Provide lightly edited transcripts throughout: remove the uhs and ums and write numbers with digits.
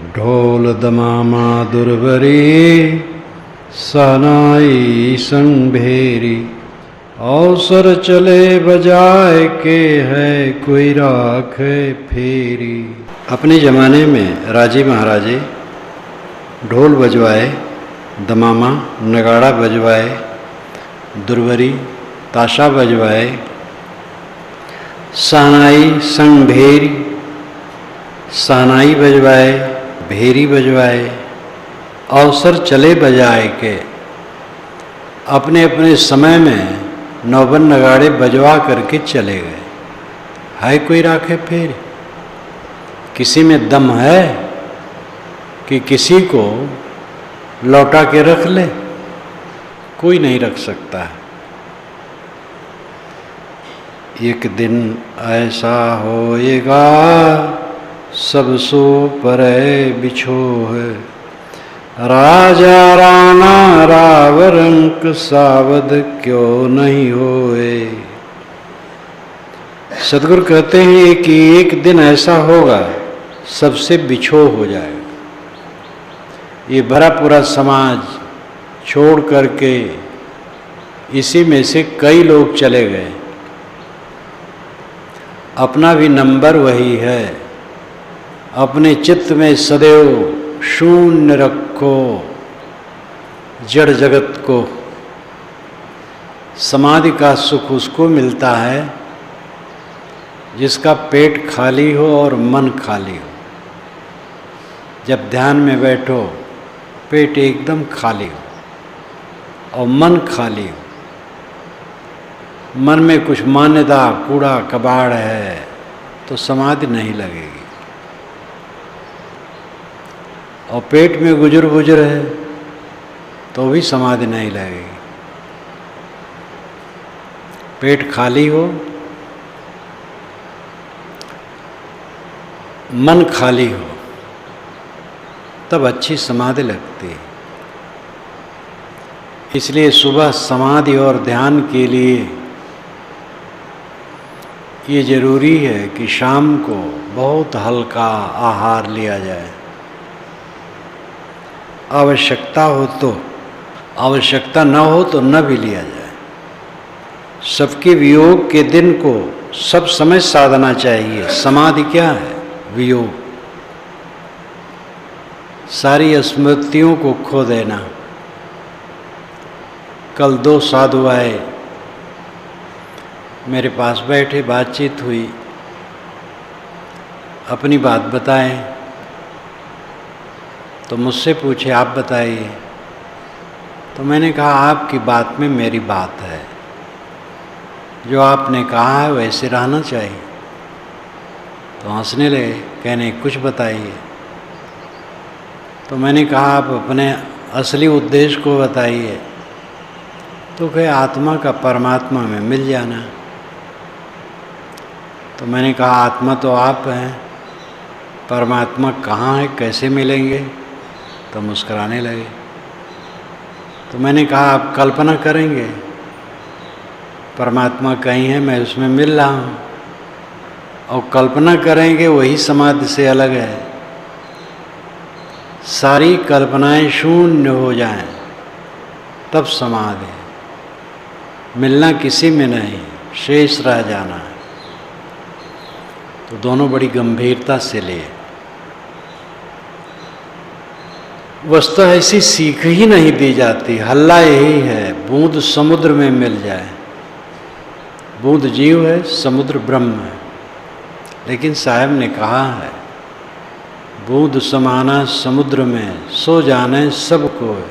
ढोल दमामा दुर्बरी सहनाई संग भेरी। अवसर चले बजाए के है कोई राखे फेरी। अपने ज़माने में राजे महाराजे ढोल बजवाए, दमामा नगाड़ा बजवाए, दुर्बरी ताशा बजवाए, सहनाई संग भेरी सहनाई बजवाए, भेरी बजवाए। अवसर चले बजाए के अपने अपने समय में नौबन नगाड़े बजवा करके चले गए। है कोई राखे फेरी। किसी में दम है कि किसी को लौटा के रख ले? कोई नहीं रख सकता है। एक दिन ऐसा होएगा सब सो परे बिछो है। राजा राणा रावरंक सावध क्यों नहीं होए। सदगुरु कहते हैं कि एक दिन ऐसा होगा सबसे बिछो हो जाएगा। ये भरा पूरा समाज छोड़ करके इसी में से कई लोग चले गए। अपना भी नंबर वही है। अपने चित्त में सदैव शून्य रखो जड़ जगत को। समाधि का सुख उसको मिलता है जिसका पेट खाली हो और मन खाली हो। जब ध्यान में बैठो पेट एकदम खाली हो और मन खाली हो, मन में कुछ मान्यता कूड़ा कबाड़ है तो समाधि नहीं लगेगी। और पेट में गुजर गुजर है तो भी समाधि नहीं लगेगी। पेट खाली हो, मन खाली हो, तब अच्छी समाधि लगती है। इसलिए सुबह समाधि और ध्यान के लिए ये जरूरी है कि शाम को बहुत हल्का आहार लिया जाए। आवश्यकता हो तो, आवश्यकता न हो तो न भी लिया जाए। सबके वियोग के दिन को सब समय साधना चाहिए। समाधि क्या है? वियोग। सारी स्मृतियों को खो देना। कल 2 साधु आए, मेरे पास बैठे, बातचीत हुई, अपनी बात बताएं तो मुझसे पूछे आप बताइए। तो मैंने कहा आपकी बात में मेरी बात है। जो आपने कहा है वैसे रहना चाहिए। तो हंसने लगे, कहने कुछ बताइए। तो मैंने कहा आप अपने असली उद्देश्य को बताइए। तो कहे आत्मा का परमात्मा में मिल जाना। तो मैंने कहा आत्मा तो आप हैं, परमात्मा कहाँ है, कैसे मिलेंगे? तो मुस्कुराने लगे। तो मैंने कहा आप कल्पना करेंगे परमात्मा कहीं है, मैं उसमें मिल रहा हूँ, और कल्पना करेंगे वही समाधि से अलग है। सारी कल्पनाएं शून्य हो जाएं तब समाधि। मिलना किसी में नहीं, शेष रह जाना है। तो दोनों बड़ी गंभीरता से लिए। वस्तु ऐसी सीख ही नहीं दी जाती। हल्ला यही है, बूंद समुद्र में मिल जाए। बूंद जीव है, समुद्र ब्रह्म है। लेकिन साहब ने कहा है बूंद समाना समुद्र में सो जाने सब कोय।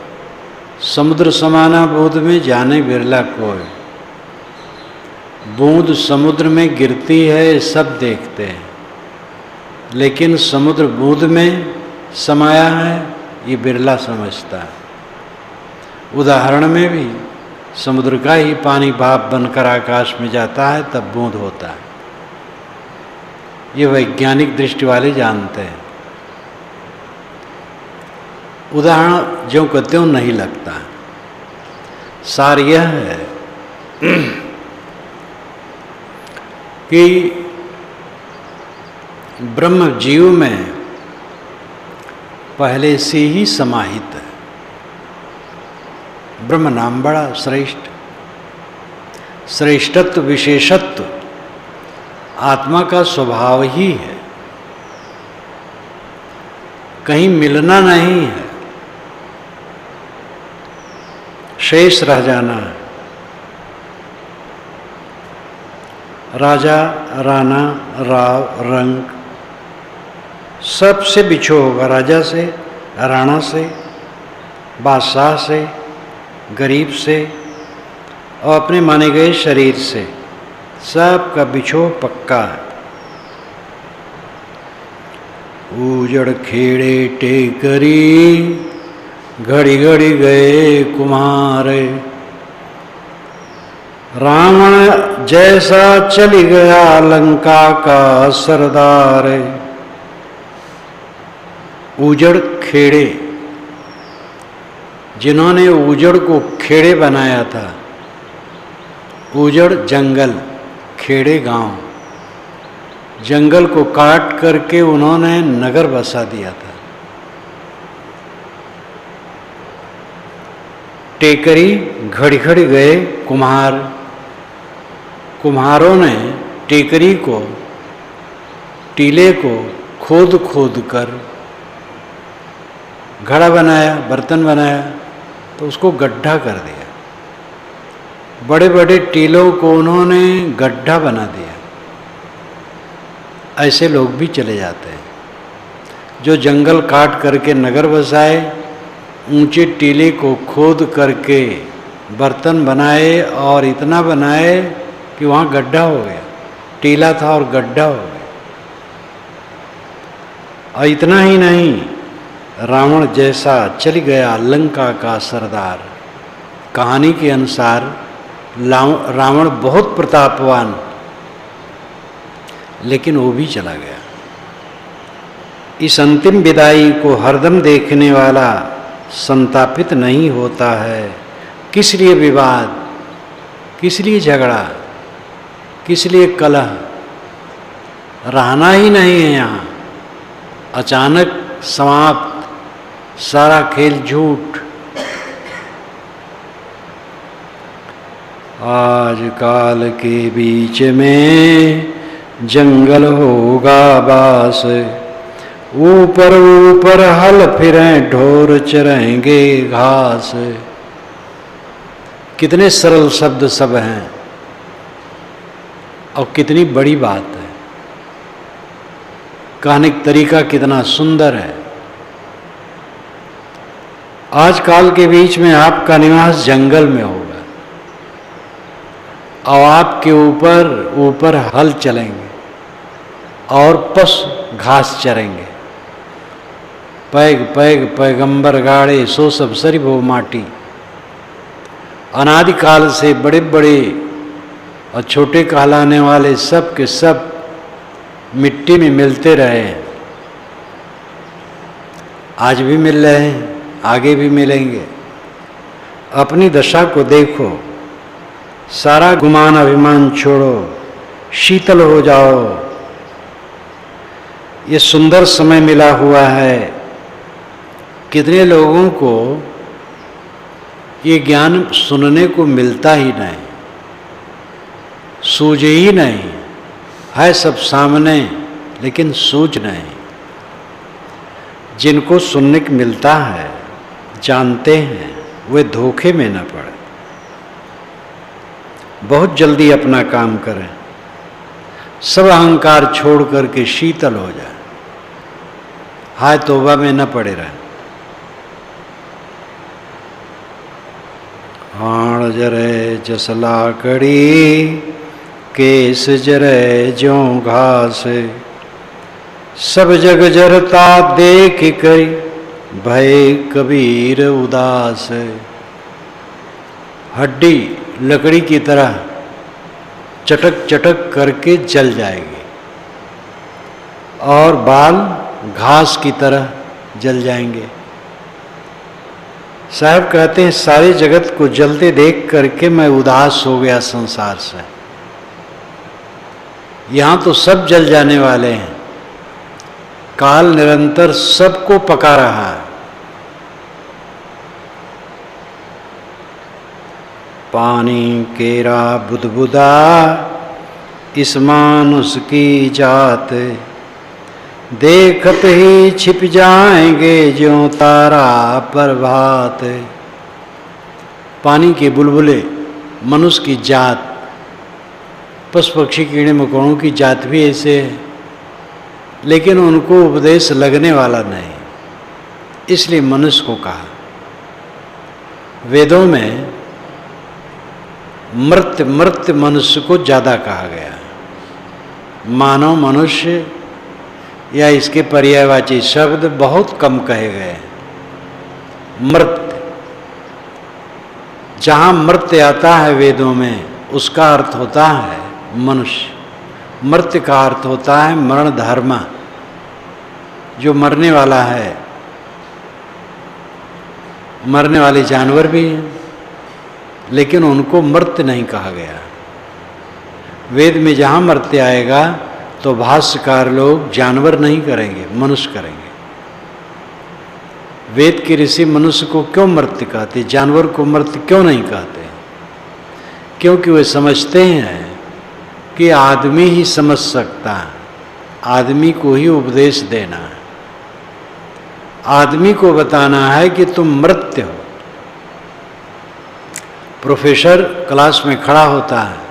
समुद्र समाना बूंद में जाने बिरला कोय। बूंद समुद्र में गिरती है सब देखते हैं, लेकिन समुद्र बूंद में समाया है ये बिरला समझता है। उदाहरण में भी समुद्र का ही पानी भाप बनकर आकाश में जाता है तब बूंद होता है। ये वैज्ञानिक दृष्टि वाले जानते हैं। उदाहरण ज्यों को त्यों नहीं लगता। सार यह है कि ब्रह्म जीव में पहले से ही समाहित है। ब्रह्म नाम बड़ा श्रेष्ठ, श्रेष्ठत्व विशेषत्व आत्मा का स्वभाव ही है, कहीं मिलना नहीं है, शेष रह जाना है। राजा राणा राव रंग सबसे बिछो होगा, राजा से, राणा से, बादशाह से, गरीब से और अपने माने गए शरीर से, सबका बिछो पक्का है। उजड़ खेड़े टेकरी घड़ी घड़ी गए कुम्हार, रावण जैसा चली गया लंका का सरदार। उजड़ खेड़े, जिन्होंने उजड़ को खेड़े बनाया था, उजड़ जंगल, खेड़े गांव, जंगल को काट करके उन्होंने नगर बसा दिया था। टेकरी घड़ी घड़ी गए कुम्हार, कुम्हारों ने टेकरी को, टीले को खोद खोद कर घड़ा बनाया, बर्तन बनाया, तो उसको गड्ढा कर दिया। बड़े बड़े टीलों को उन्होंने गड्ढा बना दिया। ऐसे लोग भी चले जाते हैं जो जंगल काट करके नगर बसाए, ऊंचे टीले को खोद करके बर्तन बनाए और इतना बनाए कि वहाँ गड्ढा हो गया, टीला था और गड्ढा हो गया। और इतना ही नहीं, रावण जैसा चल गया लंका का सरदार। कहानी के अनुसार रावण बहुत प्रतापवान, लेकिन वो भी चला गया। इस अंतिम विदाई को हरदम देखने वाला संतापित नहीं होता है। किस लिए विवाद, किस लिए झगड़ा, किस लिए कलह, रहना ही नहीं है यहाँ। अचानक समाप्त, सारा खेल झूठ। आज काल के बीच में जंगल होगा बास, ऊपर ऊपर हल फिरें ढोर चरेंगे घास। कितने सरल शब्द सब हैं और कितनी बड़ी बात है। कहने का तरीका कितना सुंदर है। आज काल के बीच में आपका निवास जंगल में होगा और आपके ऊपर हल चलेंगे और पशु घास चरेंगे। पैग पैग पैगंबर गाड़े सो सब सरी भो माटी। अनादिकाल से बड़े बड़े और छोटे कहलाने वाले सब के सब मिट्टी में मिलते रहे हैं। आज भी मिल रहे हैं, आगे भी मिलेंगे। अपनी दशा को देखो, सारा गुमान अभिमान छोड़ो, शीतल हो जाओ। ये सुंदर समय मिला हुआ है। कितने लोगों को ये ज्ञान सुनने को मिलता ही नहीं, सूझ ही नहीं है। सब सामने, लेकिन सूझ नहीं। जिनको सुनने को मिलता है, जानते हैं, वे धोखे में न पड़े। बहुत जल्दी अपना काम करें, सब अहंकार छोड़ करके शीतल हो जाए, हाय तौबा में न पड़े रहें। हाण जरे जसला कड़ी, केस जरे ज्यों घास। सब जग जरता देख कर, भय कबीर उदास। हड्डी लकड़ी की तरह चटक चटक करके जल जाएगी और बाल घास की तरह जल जाएंगे। साहब कहते हैं, सारे जगत को जलते देख करके मैं उदास हो गया संसार से। यहाँ तो सब जल जाने वाले हैं, काल निरंतर सबको पका रहा है। पानी केरा बुदबुदा इस मानुष की जात, देखत ही छिप जाएंगे ज्यों तारा प्रभात। पानी के बुलबुले मनुष्य की जात, पशु पक्षी कीड़े मकोड़ों की जात भी ऐसे है, लेकिन उनको उपदेश लगने वाला नहीं, इसलिए मनुष्य को कहा। वेदों में मृत मनुष्य को ज़्यादा कहा गया। मानव मनुष्य या इसके पर्यायवाची शब्द बहुत कम कहे गए। मृत, जहाँ मृत आता है वेदों में, उसका अर्थ होता है मनुष्य। मृत का अर्थ होता है मरण धर्म, जो मरने वाला है। मरने वाले जानवर भी हैं, लेकिन उनको मृत नहीं कहा गया। वेद में जहाँ मृत्य आएगा तो भाष्यकार लोग जानवर नहीं करेंगे, मनुष्य करेंगे। वेद के ऋषि मनुष्य को क्यों मृत्य कहते, जानवर को मृत्य क्यों नहीं कहते? क्योंकि वे समझते हैं कि आदमी ही समझ सकता है, आदमी को ही उपदेश देना है, आदमी को बताना है कि तुम मृत्य हो। प्रोफेसर क्लास में खड़ा होता है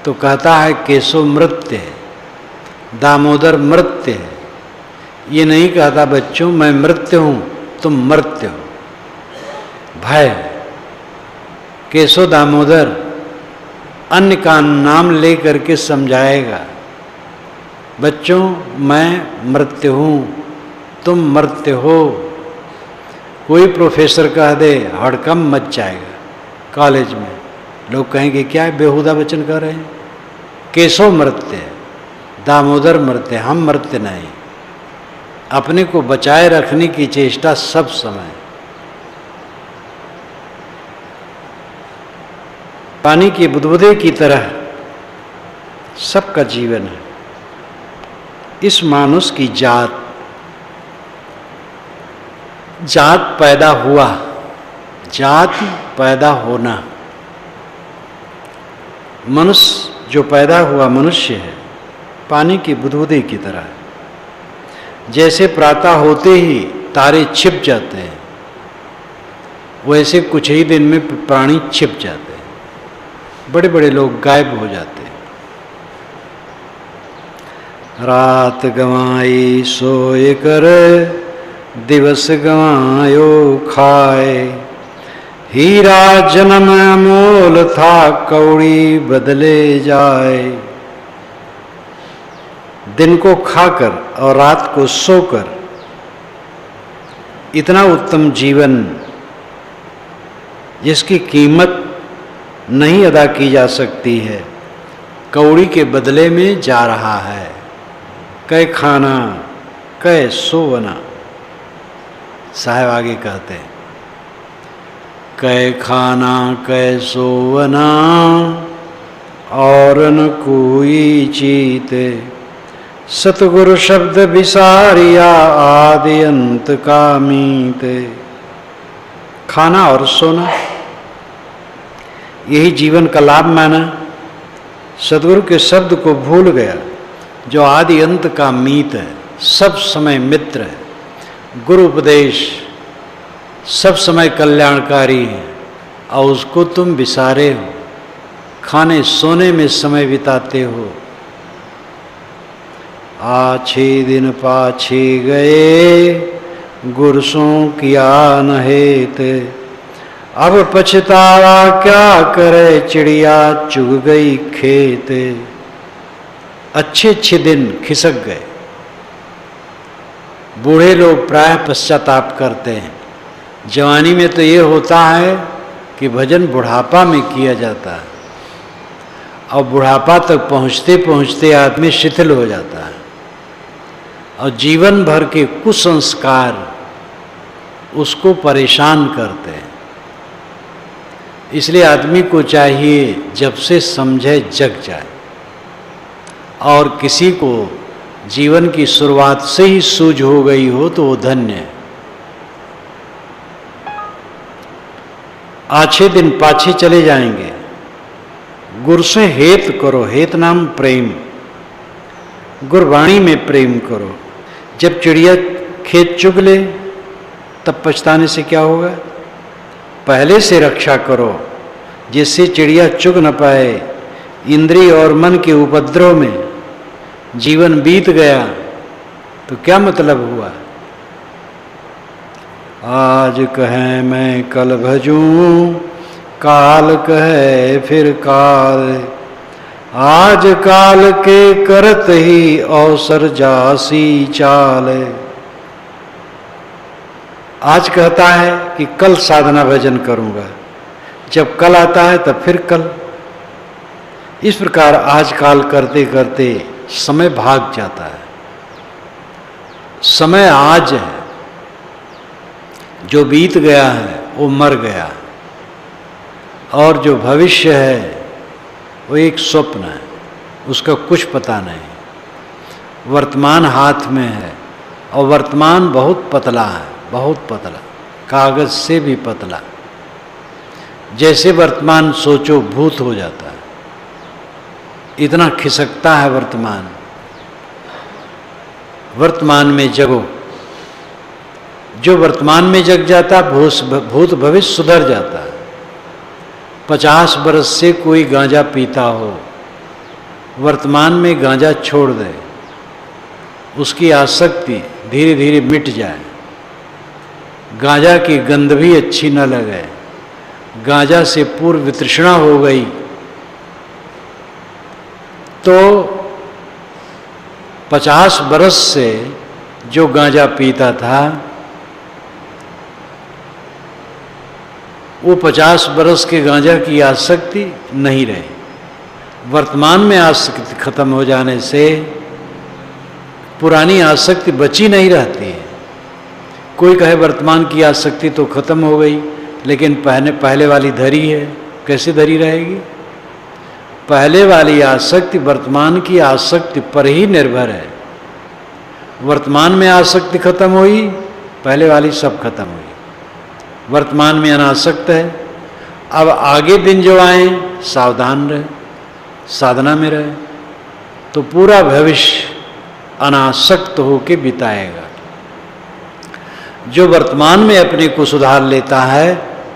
तो कहता है केशव मृत्य है, दामोदर मृत्य है। ये नहीं कहता बच्चों मैं मृत्य हूँ, तुम मृत्य हो। भय, केशव दामोदर अन्य का नाम ले करके समझाएगा, बच्चों मैं मृत्य हूँ, तुम मृत्य हो। कोई प्रोफेसर कह दे हड़कंप मच जाएगा। कॉलेज में लोग कहेंगे क्या बेहुदा वचन कर रहे हैं, केशव मृत्य है, दामोदर मृत्य, हम मृत्य नहीं। अपने को बचाए रखने की चेष्टा सब समय। पानी की बुदबुदे की तरह सबका जीवन है। इस मानुष की जात पैदा हुआ, जात पैदा होना। मनुष्य जो पैदा हुआ मनुष्य है, पानी की बुदबुदे की तरह। जैसे प्रातः होते ही तारे छिप जाते हैं, वैसे कुछ ही दिन में प्राणी छिप जाते हैं, बड़े बड़े लोग गायब हो जाते हैं। रात गंवाई सोए कर, दिवस गंवायो खाए। हीरा जन्म अमोल था, कौड़ी बदले जाए। दिन को खाकर और रात को सोकर इतना उत्तम जीवन जिसकी कीमत नहीं अदा की जा सकती है, कौड़ी के बदले में जा रहा है। कै खाना कै सोवना, साहब आगे कहते हैं, कै खाना कै सोवना और न कोई चीते। सतगुरु शब्द विसारिया, आदि अंत का मीते। खाना और सोना, यही जीवन का लाभ माना। सतगुरु के शब्द को भूल गया, जो आदि अंत का मीत है, सब समय मित्र है। गुरु उपदेश सब समय कल्याणकारी है, और उसको तुम विसारे हो, खाने सोने में समय बिताते हो। आछे दिन पाछे गए, गुरसों किया न हेत। अब पछतावा क्या करे, चिड़िया चुग गई खेत। अच्छे अच्छे दिन खिसक गए। बूढ़े लोग प्राय पश्चाताप करते हैं। जवानी में तो ये होता है कि भजन बुढ़ापा में किया जाता है, और बुढ़ापा तक पहुँचते पहुँचते आदमी शिथिल हो जाता है, और जीवन भर के कुसंस्कार उसको परेशान करते हैं। इसलिए आदमी को चाहिए जब से समझे जग जाए, और किसी को जीवन की शुरुआत से ही सूझ हो गई हो तो वो धन्य है। आछे दिन पाछे चले जाएंगे। गुरु से हेत करो, हेत नाम प्रेम, गुरबाणी में प्रेम करो। जब चिड़िया खेत चुग ले तब पछताने से क्या होगा? पहले से रक्षा करो जिससे चिड़िया चुग न पाए। इंद्रिय और मन के उपद्रव में जीवन बीत गया तो क्या मतलब हुआ? आज कहे मैं कल भजूं, काल कहे फिर काल। आज काल के करत ही अवसर जासी चाल। आज कहता है कि कल साधना भजन करूंगा, जब कल आता है तब फिर कल। इस प्रकार आज काल करते करते समय भाग जाता है। समय आज है, जो बीत गया है वो मर गया, और जो भविष्य है वो एक स्वप्न है, उसका कुछ पता नहीं। वर्तमान हाथ में है और वर्तमान बहुत पतला है, बहुत पतला, कागज से भी पतला। जैसे वर्तमान सोचो भूत हो जाता है, इतना खिसकता है वर्तमान। वर्तमान में जगो। जो वर्तमान में जग जाता भूत भविष्य सुधर जाता है। 50 बरस से कोई गांजा पीता हो, वर्तमान में गांजा छोड़ दे, उसकी आसक्ति धीरे धीरे मिट जाए। गांजा की गंध भी अच्छी न लगे, गांजा से पूर्व तृष्णा हो गई तो 50 बरस से जो गांजा पीता था वो 50 बरस के गांजा की आसक्ति नहीं रही। वर्तमान में आसक्ति खत्म हो जाने से पुरानी आसक्ति बची नहीं रहती है। कोई कहे वर्तमान की आसक्ति तो खत्म हो गई, लेकिन पहले वाली धरी है, कैसे धरी रहेगी? पहले वाली आसक्ति वर्तमान की आसक्ति पर ही निर्भर है। वर्तमान में आसक्ति खत्म हुई, पहले वाली सब खत्म हुई। वर्तमान में अनासक्त है। अब आगे दिन जो आए सावधान रहे, साधना में रहे, तो पूरा भविष्य अनासक्त होके बिताएगा। जो वर्तमान में अपने को सुधार लेता है,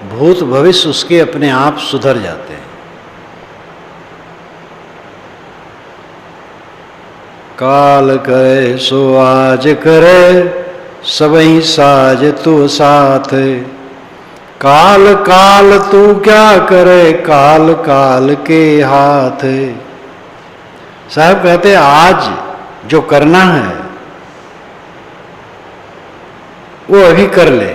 भूत भविष्य उसके अपने आप सुधर जाते हैं। काल करे सो आज करे, सबही साज तू साथ। काल काल तू क्या करे, काल काल के हाथ। साहब कहते आज जो करना है वो अभी कर ले,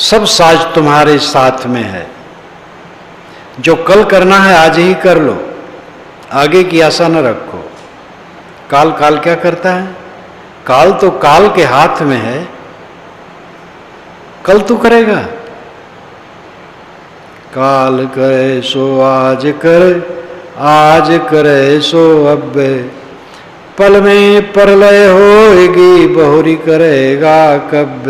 सब साज तुम्हारे साथ में है। जो कल करना है आज ही कर लो, आगे की आशा न रखो। काल काल क्या करता है? काल तो काल के हाथ में है, कल तू करेगा। काल करे सो आज करे, आज करे सो अब्बे। पल में प्रलय होएगी, बहुरी करेगा कब।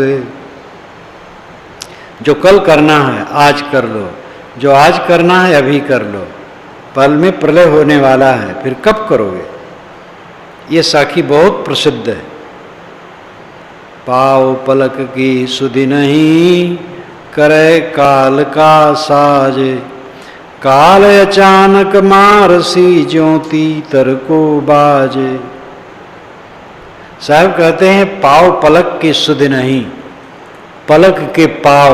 जो कल करना है आज कर लो, जो आज करना है अभी कर लो। पल में प्रलय होने वाला है, फिर कब करोगे? ये साखी बहुत प्रसिद्ध है। पाव पलक की सुधि नहीं, करे काल का साज। काल अचानक मारसी, ज्योति तर को बाजे। साहब कहते हैं पाव पलक की सुधि नहीं, पलक के पाव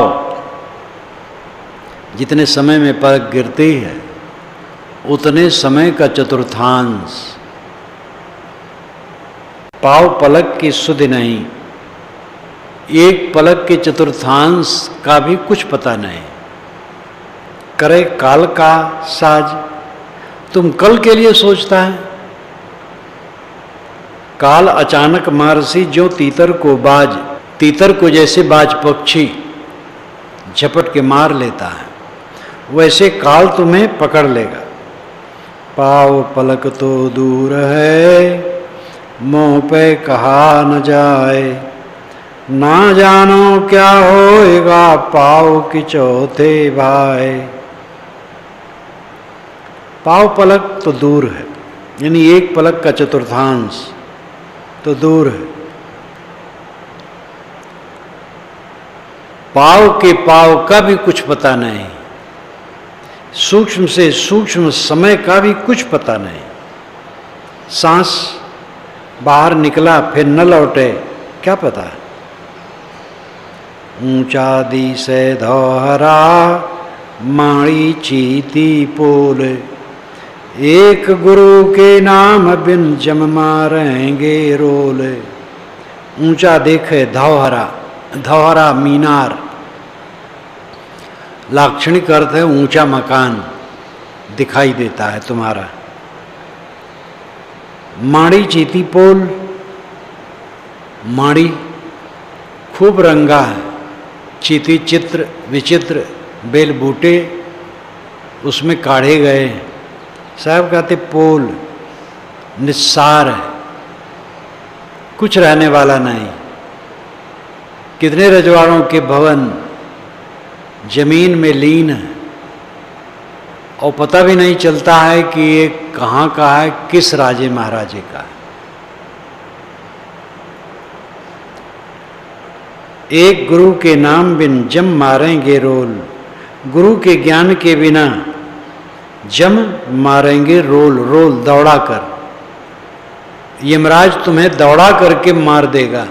जितने समय में पलक गिरती है उतने समय का चतुर्थांश। पाव पलक की सुधि नहीं, एक पलक के चतुर्थांश का भी कुछ पता नहीं। करे काल का साज, तुम कल के लिए सोचता है। काल अचानक मारसी, जो तीतर को बाज। तीतर को जैसे बाज पक्षी झपट के मार लेता है, वैसे काल तुम्हें पकड़ लेगा। पाव पलक तो दूर है, मुँह पे कहा न जाए। ना जानो क्या होएगा पाव की चौथे भाई। पाव पलक तो दूर है, यानी एक पलक का चतुर्थांश तो दूर है। पाव के पाव का भी कुछ पता नहीं, सूक्ष्म से सूक्ष्म समय का भी कुछ पता नहीं। सांस बाहर निकला फिर न लौटे, क्या पता है। ऊंचा दी से धौहरा माड़ी चीती पोल, एक गुरु के नाम बिन जम मारेंगे रोल। ऊंचा देखे धौहरा, धौहरा मीनार, लाक्षणिक अर्थ है ऊंचा मकान दिखाई देता है तुम्हारा। माड़ी चीती पोल, माड़ी खूब रंगा है, चीती चित्र विचित्र, बेल बूटे उसमें काढ़े गए। साहब कहते पोल निस्सार है, कुछ रहने वाला नहीं। कितने रजवाड़ों के भवन जमीन में लीन है और पता भी नहीं चलता है कि ये कहाँ का है, किस राजे महाराजे का है। एक गुरु के नाम बिन जम मारेंगे रोल, गुरु के ज्ञान के बिना जम मारेंगे रोल। रोल दौड़ा कर, यमराज तुम्हें दौड़ा करके मार देगा।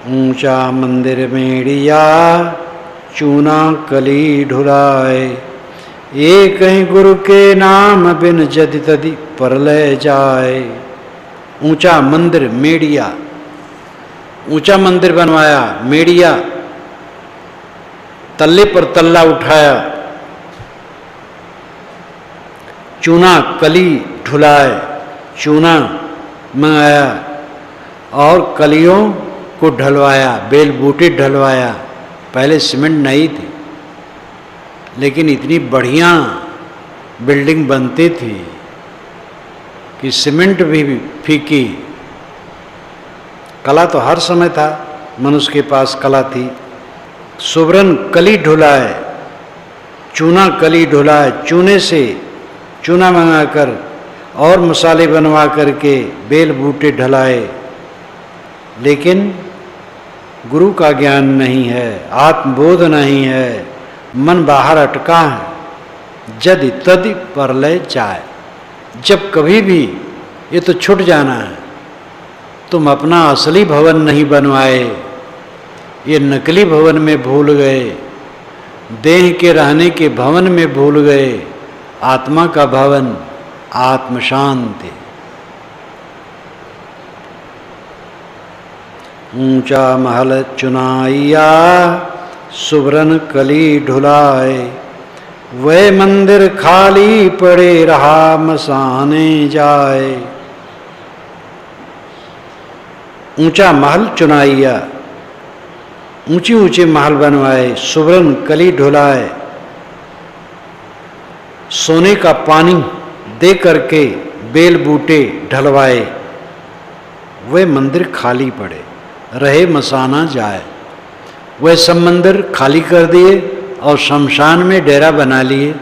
ऊंचा मंदिर मेड़िया चूना कली ढुलाए, एक ही गुरु के नाम बिन जदि तदि परलय जाए। ऊंचा मंदिर मेड़िया, ऊंचा मंदिर बनवाया, मेड़िया तल्ले पर तल्ला उठाया, चूना कली ढुलाए, चूना मंगाया और कलियों को ढलवाया, बेल बूटे ढलवाया। पहले सीमेंट नहीं थी, लेकिन इतनी बढ़िया बिल्डिंग बनती थी कि सीमेंट भी फीकी। कला तो हर समय था, मनुष्य के पास कला थी। सुवरन कली ढुलाए, चूना कली ढुलाए, चूने से चूना मंगाकर और मसाले बनवा करके बेल बूटे ढलाए। लेकिन गुरु का ज्ञान नहीं है, आत्मबोध नहीं है, मन बाहर अटका है। जदि तदि परलय जाए, जब कभी भी ये तो छूट जाना है। तुम अपना असली भवन नहीं बनवाए, ये नकली भवन में भूल गए, देह के रहने के भवन में भूल गए। आत्मा का भवन आत्म शांति। ऊंचा महल चुनाइया सुवरन कली ढुलाए, वह मंदिर खाली पड़े रहा मसाने जाए। ऊंचा महल चुनाइया, ऊंचे ऊंचे महल बनवाए, सुवरन कली ढुलाए, सोने का पानी दे करके बेल बूटे ढलवाए। वह मंदिर खाली पड़े रहे मसाना जाए। वह सब मंदिर खाली कर दिए और शमशान में डेरा बना लिए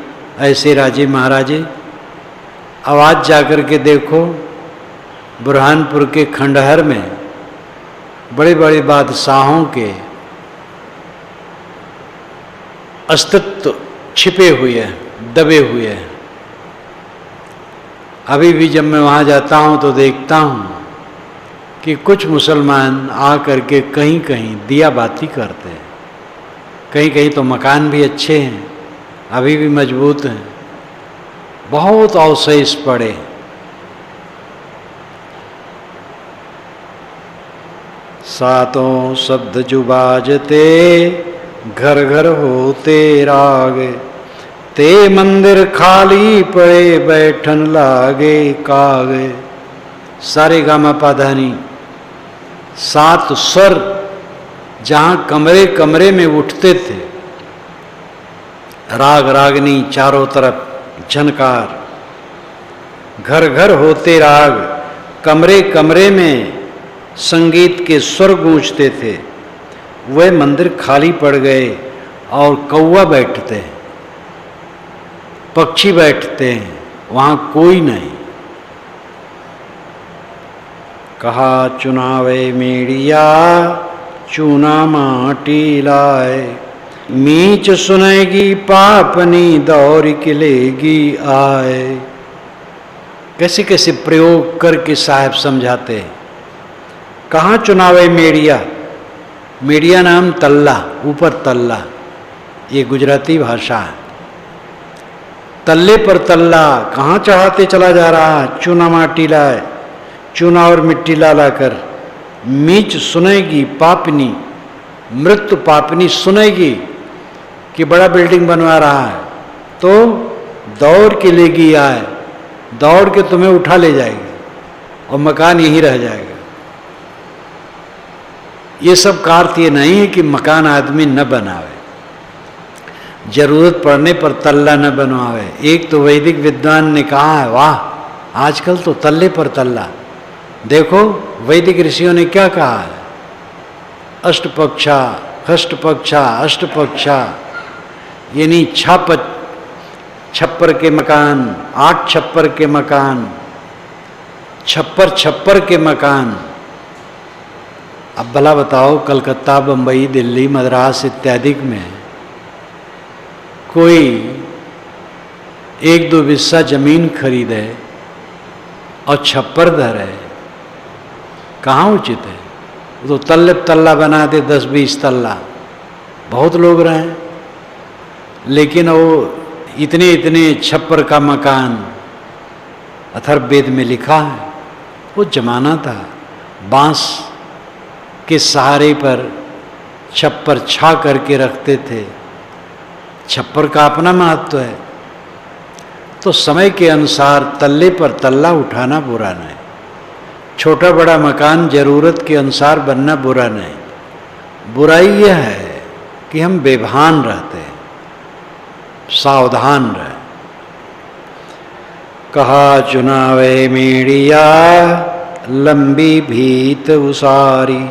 ऐसे राजे महाराजे। अब आज जाकर के देखो, बुरहानपुर के खंडहर में बड़े बड़े बादशाहों के अस्तित्व छिपे हुए हैं, दबे हुए हैं। अभी भी जब मैं वहाँ जाता हूँ तो देखता हूँ कि कुछ मुसलमान आ करके कहीं कहीं दिया बाती करते हैं, कहीं कहीं तो मकान भी अच्छे हैं, अभी भी मजबूत हैं, बहुत अवशेष पड़े। सातों शब्द जो बाजते घर घर होते राग, ते मंदिर खाली पड़े बैठन लागे कागे। सारे गामा पाधानी, सात स्वर जहाँ कमरे कमरे में उठते थे, राग रागनी चारों तरफ झनकार, घर घर होते राग, कमरे कमरे में संगीत के स्वर गूंजते थे। वह मंदिर खाली पड़ गए और कौवा बैठते हैं, पक्षी बैठते हैं, वहां कोई नहीं। कहा चुनावे मेड़िया चूना माटी लाए, मीच सुनेगी पापनी दौड़ किलेगी आए। कैसे कैसे प्रयोग करके साहब समझाते हैं। कहाँ चुनावे मेड़िया, मेड़िया नाम तल्ला, ऊपर तल्ला, ये गुजराती भाषा है। तल्ले पर तल्ला कहाँ चढ़ाते चला जा रहा, चूना माटी लाए, चूना और मिट्टी ला लाकर। मीच सुनेगी पापनी, मृत्यु पापनी सुनेगी कि बड़ा बिल्डिंग बनवा रहा है, तो दौड़ के लेगी आए, दौड़ के तुम्हें उठा ले जाएगी और मकान यहीं रह जाएगा। ये सब का अर्थ ये नहीं है कि मकान आदमी न बनावे, जरूरत पड़ने पर तल्ला न बनवावे। एक तो वैदिक विद्वान ने कहा है, वाह आजकल तो तल्ले पर तल्ला। देखो वैदिक ऋषियों ने क्या कहा है, अष्टपक्षा, खष्टपक्षा, अष्टपक्षा, यानी छप्पर के मकान, 8 छप्पर के मकान, छप्पर छप्पर के मकान। अब भला बताओ, कलकत्ता, बंबई, दिल्ली, मद्रास इत्यादि में कोई 1-2 बिस्सा जमीन खरीदे और छप्पर धरे, कहाँ उचित है? तो तल्ला बना दे, 10-20 तल्ला, बहुत लोग रहे। लेकिन वो इतने इतने छप्पर का मकान, अथर्ववेद में लिखा है। वो जमाना था, बांस के सहारे पर छप्पर छा करके रखते थे। छप्पर का अपना महत्व है। तो समय के अनुसार तल्ले पर तल्ला उठाना बुरा नहीं, छोटा बड़ा मकान जरूरत के अनुसार बनना बुरा नहीं। बुराई यह है कि हम बेभान रहते हैं, सावधान रहे। कहा चुनावे मेड़िया लंबी भीत उसारी,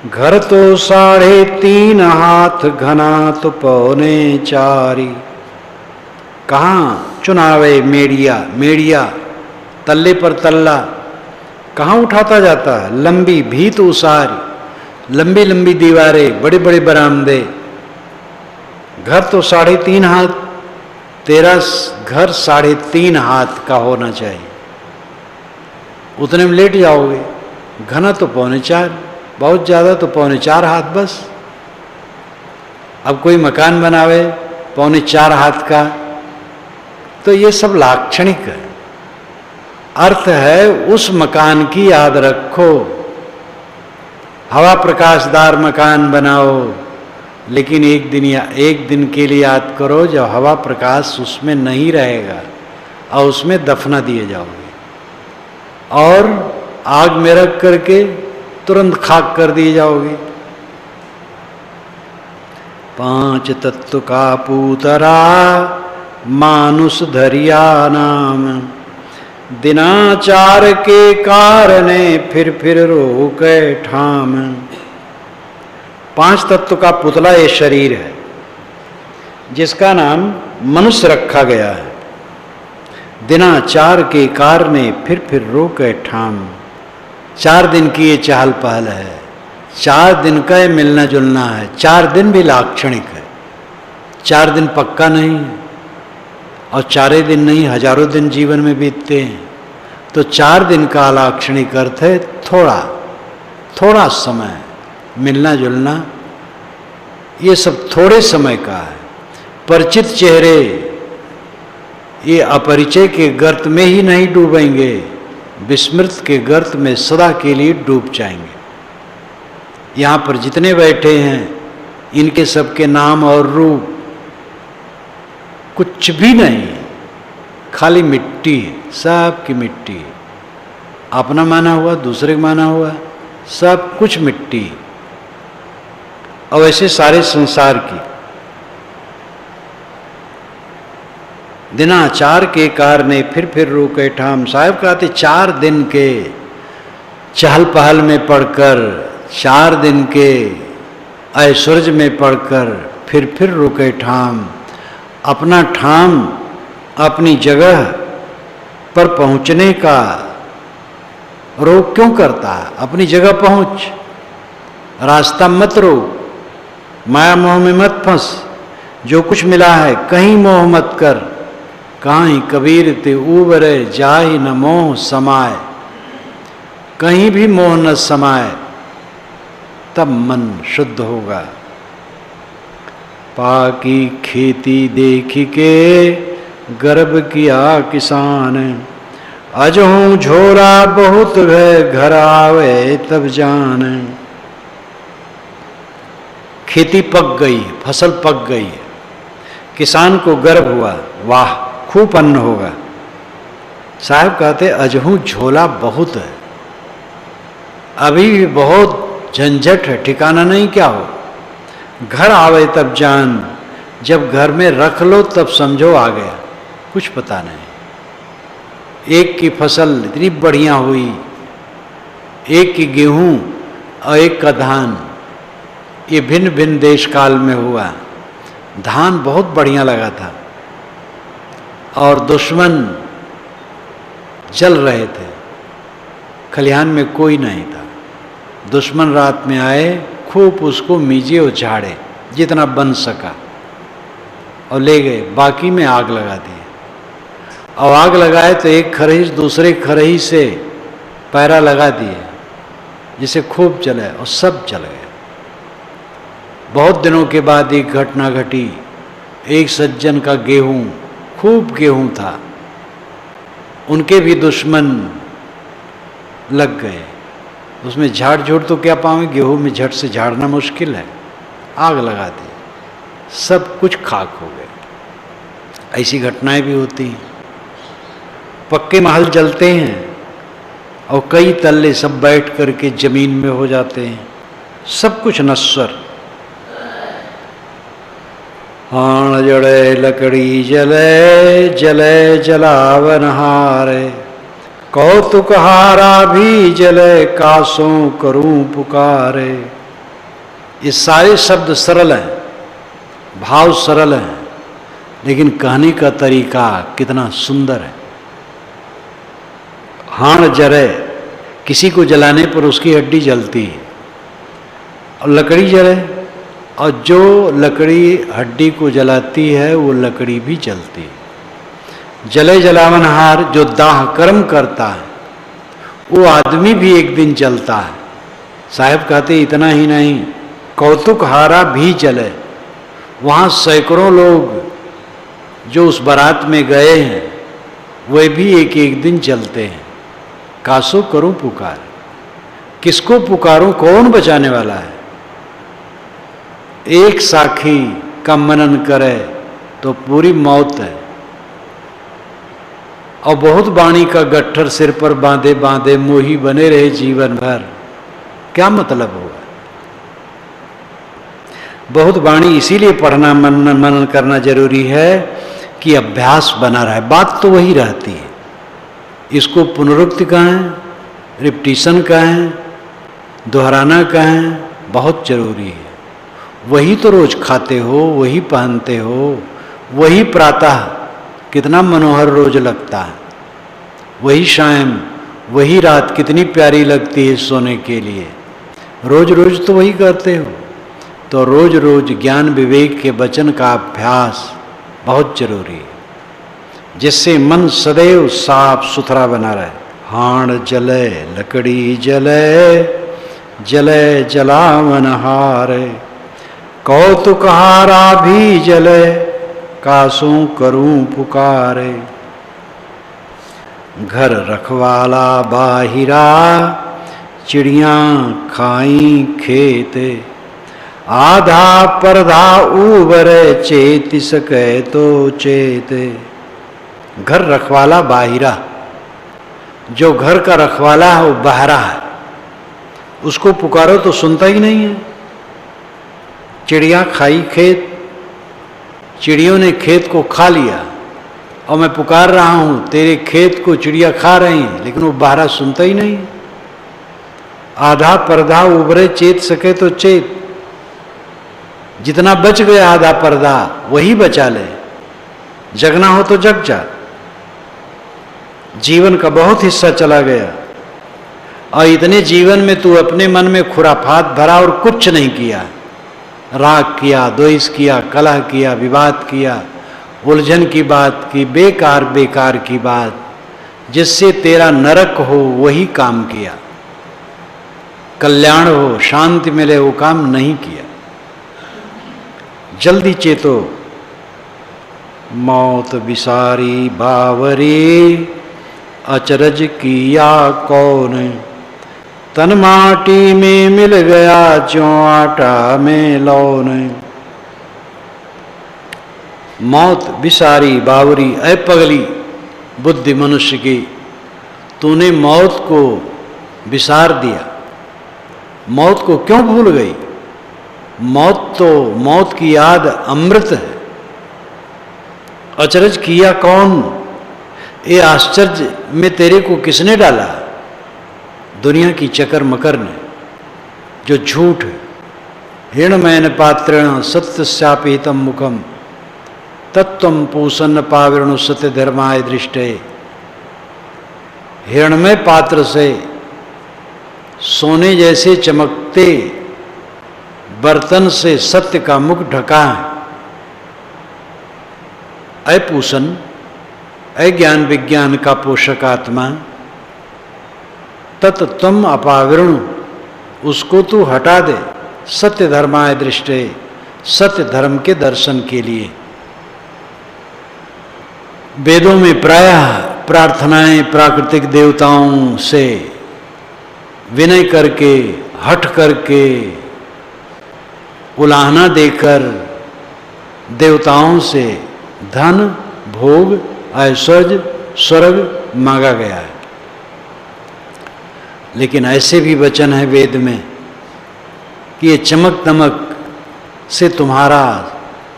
घर तो 3.5 हाथ घना तो 4.25। कहाँ चुनावे मेड़िया, मेड़िया तल्ले पर तल्ला कहाँ उठाता जाता है? लंबी भीत उसारी, लंबी लंबी दीवारें, बड़े बड़े बरामदे। घर तो 3.5 हाथ, तेरा घर 3.5 हाथ का होना चाहिए, उतने में लेट जाओगे। घना तो 4.25, बहुत ज़्यादा तो 4.25 हाथ बस। अब कोई मकान बनावे 4.25 हाथ का, तो ये सब लाक्षणिक है। अर्थ है उस मकान की याद रखो। हवा प्रकाशदार मकान बनाओ, लेकिन एक दिन के लिए याद करो जब हवा प्रकाश उसमें नहीं रहेगा और उसमें दफना दिए जाओगे, और आग में रख करके तुरंत खाक कर दिए जाओगे। 5 तत्व का पूतरा मानुष धरिया नाम, दिनाचार के कारणे फिर रोके ठाम। 5 तत्व का पुतला ये शरीर है, जिसका नाम मनुष्य रखा गया है। दिनाचार के कारणे फिर रोके ठाम। 4 दिन की ये चहल पहल है, 4 दिन का ये मिलना जुलना है। 4 दिन भी लाक्षणिक है, 4 दिन पक्का नहीं है, और 4 दिन नहीं, हजारों दिन जीवन में बीतते हैं। तो 4 दिन का लाक्षणिक अर्थ है थोड़ा समय, मिलना जुलना, ये सब थोड़े समय का है। परिचित चेहरे ये अपरिचय के गर्त में ही नहीं डूबेंगे, विस्मृत के गर्त में सदा के लिए डूब जाएंगे। यहाँ पर जितने बैठे हैं इनके सबके नाम और रूप कुछ भी नहीं, खाली मिट्टी है, सब की मिट्टी है। अपना माना हुआ, दूसरे का माना हुआ, सब कुछ मिट्टी। और वैसे सारे संसार की दिनाचार के कारणे फिर रोके ठाम। साहब कहते 4 दिन के चहल पहल में पढ़कर, 4 दिन के ऐश्वर्य में पढ़कर फिर रुके ठाम। अपना ठाम, अपनी जगह पर पहुंचने का रोक क्यों करता है? अपनी जगह पहुंच, रास्ता मत रोक, माया मोह में मत फंस। जो कुछ मिला है कहीं मोह मत कर। कहीं कबीर ते उबरे जाहि न मोह समाए। कहीं भी मोह न समाए, तब मन शुद्ध होगा। पाकी खेती देखी के गर्भ किया किसान। अजहूं झोरा बहुत है घर आवे तब जान। खेती पक गई, फसल पक गई, किसान को गर्व हुआ, वाह खूब अन्न होगा। साहब कहते अजहूं झोला बहुत है, अभी भी बहुत झंझट है, ठिकाना नहीं क्या हो। घर आवे तब जान, जब घर में रख लो तब समझो आ गया, कुछ पता नहीं। एक की फसल इतनी बढ़िया हुई, एक की गेहूं और एक का धान, ये भिन्न भिन्न देश काल में हुआ। धान बहुत बढ़िया लगा था और दुश्मन जल रहे थे, खलिहान में कोई नहीं था। दुश्मन रात में आए, खूब उसको मीजे और झाड़े जितना बन सका और ले गए, बाकी में आग लगा दी। और आग लगाए तो एक खरही दूसरे खरही से पैरा लगा दिए, जिसे खूब जले और सब जल गए। बहुत दिनों के बाद एक घटना घटी। एक सज्जन का गेहूं, खूब गेहूं था, उनके भी दुश्मन लग गए। उसमें झाड़ झूड़ तो क्या पाएंगे, गेहूं में झट से झाड़ना मुश्किल है। आग लगा दी, सब कुछ खाक हो गए। ऐसी घटनाएं भी होती हैं। पक्के महल जलते हैं और कई तल्ले सब बैठ करके जमीन में हो जाते हैं, सब कुछ नश्वर। हाण जड़े लकड़ी जले, जले जलावन हारे। कौतुक हारा भी जले, कासों करूं पुकारे। ये सारे शब्द सरल हैं, भाव सरल हैं, लेकिन कहने का तरीका कितना सुंदर है। हाण जले, किसी को जलाने पर उसकी हड्डी जलती है, और लकड़ी जले, और जो लकड़ी हड्डी को जलाती है वो लकड़ी भी जलती है। जले जलावनहार, जो दाह कर्म करता है वो आदमी भी एक दिन जलता है। साहब कहते इतना ही नहीं, कौतुक हारा भी जले। वहाँ सैकड़ों लोग जो उस बारात में गए हैं वे भी एक एक दिन जलते हैं। कासो करूं पुकार, किसको पुकारूं, कौन बचाने वाला है। एक साखी का मनन करे तो पूरी मौत है, और बहुत वाणी का गट्ठर सिर पर बांधे बांधे मोही बने रहे जीवन भर, क्या मतलब होगा। बहुत वाणी इसीलिए पढ़ना मनन करना जरूरी है कि अभ्यास बना रहे। बात तो वही रहती है, इसको पुनरुक्ति कहें, रिपीटिशन कहें, दोहराना कहें, बहुत जरूरी है। वही तो रोज खाते हो, वही पहनते हो, वही प्रातः कितना मनोहर रोज लगता है, वही शाम, वही रात कितनी प्यारी लगती है सोने के लिए। रोज रोज तो वही करते हो। तो रोज रोज ज्ञान विवेक के वचन का अभ्यास बहुत जरूरी है, जिससे मन सदैव साफ सुथरा बना रहे। हाण जले लकड़ी जले, जले जलावन हारे। कौतुक हारा भी जले, कासों करूं पुकारे। घर रखवाला बाहिरा, चिड़ियां खाई खेत। आधा परधा उबरे, चेत सके तो चेत। घर रखवाला बाहिरा, जो घर का रखवाला है वो बहरा है, उसको पुकारो तो सुनता ही नहीं है। चिड़िया खाई खेत, चिड़ियों ने खेत को खा लिया और मैं पुकार रहा हूं, तेरे खेत को चिड़िया खा रही हैं, लेकिन वो बारह सुनता ही नहीं। आधा पर्दा उभरे चेत सके तो चेत, जितना बच गया आधा पर्दा वही बचा ले। जगना हो तो जग जा। जीवन का बहुत हिस्सा चला गया और इतने जीवन में तू अपने मन में खुराफात भरा और कुछ नहीं किया। राग किया, द्वेष किया, कलह किया, विवाद किया, उलझन की बात की, बेकार बेकार की बात, जिससे तेरा नरक हो वही काम किया। कल्याण हो, शांति मिले, वो काम नहीं किया। जल्दी चेतो। मौत विसारी बावरी अचरज किया कौन, तन माटी में मिल गया ज्यों आटा में लौन। मौत विसारी बावरी, ऐ पगली बुद्धि मनुष्य की, तूने मौत को विसार दिया। मौत को क्यों भूल गई? मौत की याद अमृत है। अचरज किया कौन, ये आश्चर्य में तेरे को किसने डाला? दुनिया की चकर मकर ने, जो झूठ है। हिरणमयन पात्रेण सत्यस्यापिहितं मुखम तत्त्वं पूषन्न पाविरणु सत्य धर्माय दृष्टे। हिरणमय पात्र से सोने जैसे चमकते बर्तन से सत्य का मुख ढका है। ऐ पूषण, ऐ ज्ञान विज्ञान का पोषक आत्मा, तत्त्वम अपावृणु, उसको तू हटा दे। सत्य धर्माय दृष्टे, सत्य धर्म के दर्शन के लिए। वेदों में प्रायः प्रार्थनाएं प्राकृतिक देवताओं से विनय करके, हठ करके, उलाहना देकर देवताओं से धन, भोग, ऐश्वर्य, स्वर्ग मांगा गया है। लेकिन ऐसे भी वचन है वेद में कि ये चमक दमक से तुम्हारा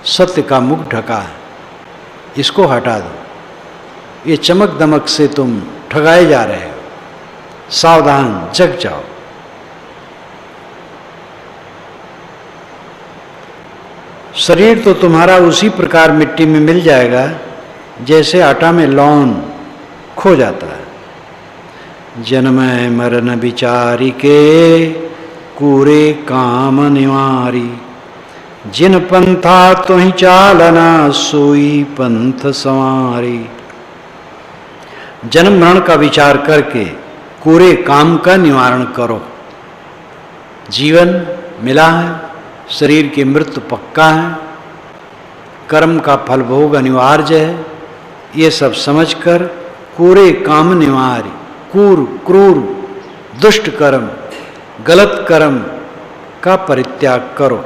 सत्य का मुख ढका है, इसको हटा दो। ये चमक दमक से तुम ठगाए जा रहे हो, सावधान, जग जाओ। शरीर तो तुम्हारा उसी प्रकार मिट्टी में मिल जाएगा जैसे आटा में लौन खो जाता है। जन्मय मरण विचारी के कूरे काम निवारी, जिन पंथा तुहि चालना सोई पंथ संवारी। जन्म मरण का विचार करके कूरे काम का निवारण करो। जीवन मिला है, शरीर की मृत्यु पक्का है, कर्म का फल भोग अनिवार्य है। ये सब समझकर कूरे काम निवारी, क्रूर दुष्ट कर्म, गलत कर्म का परित्याग करो।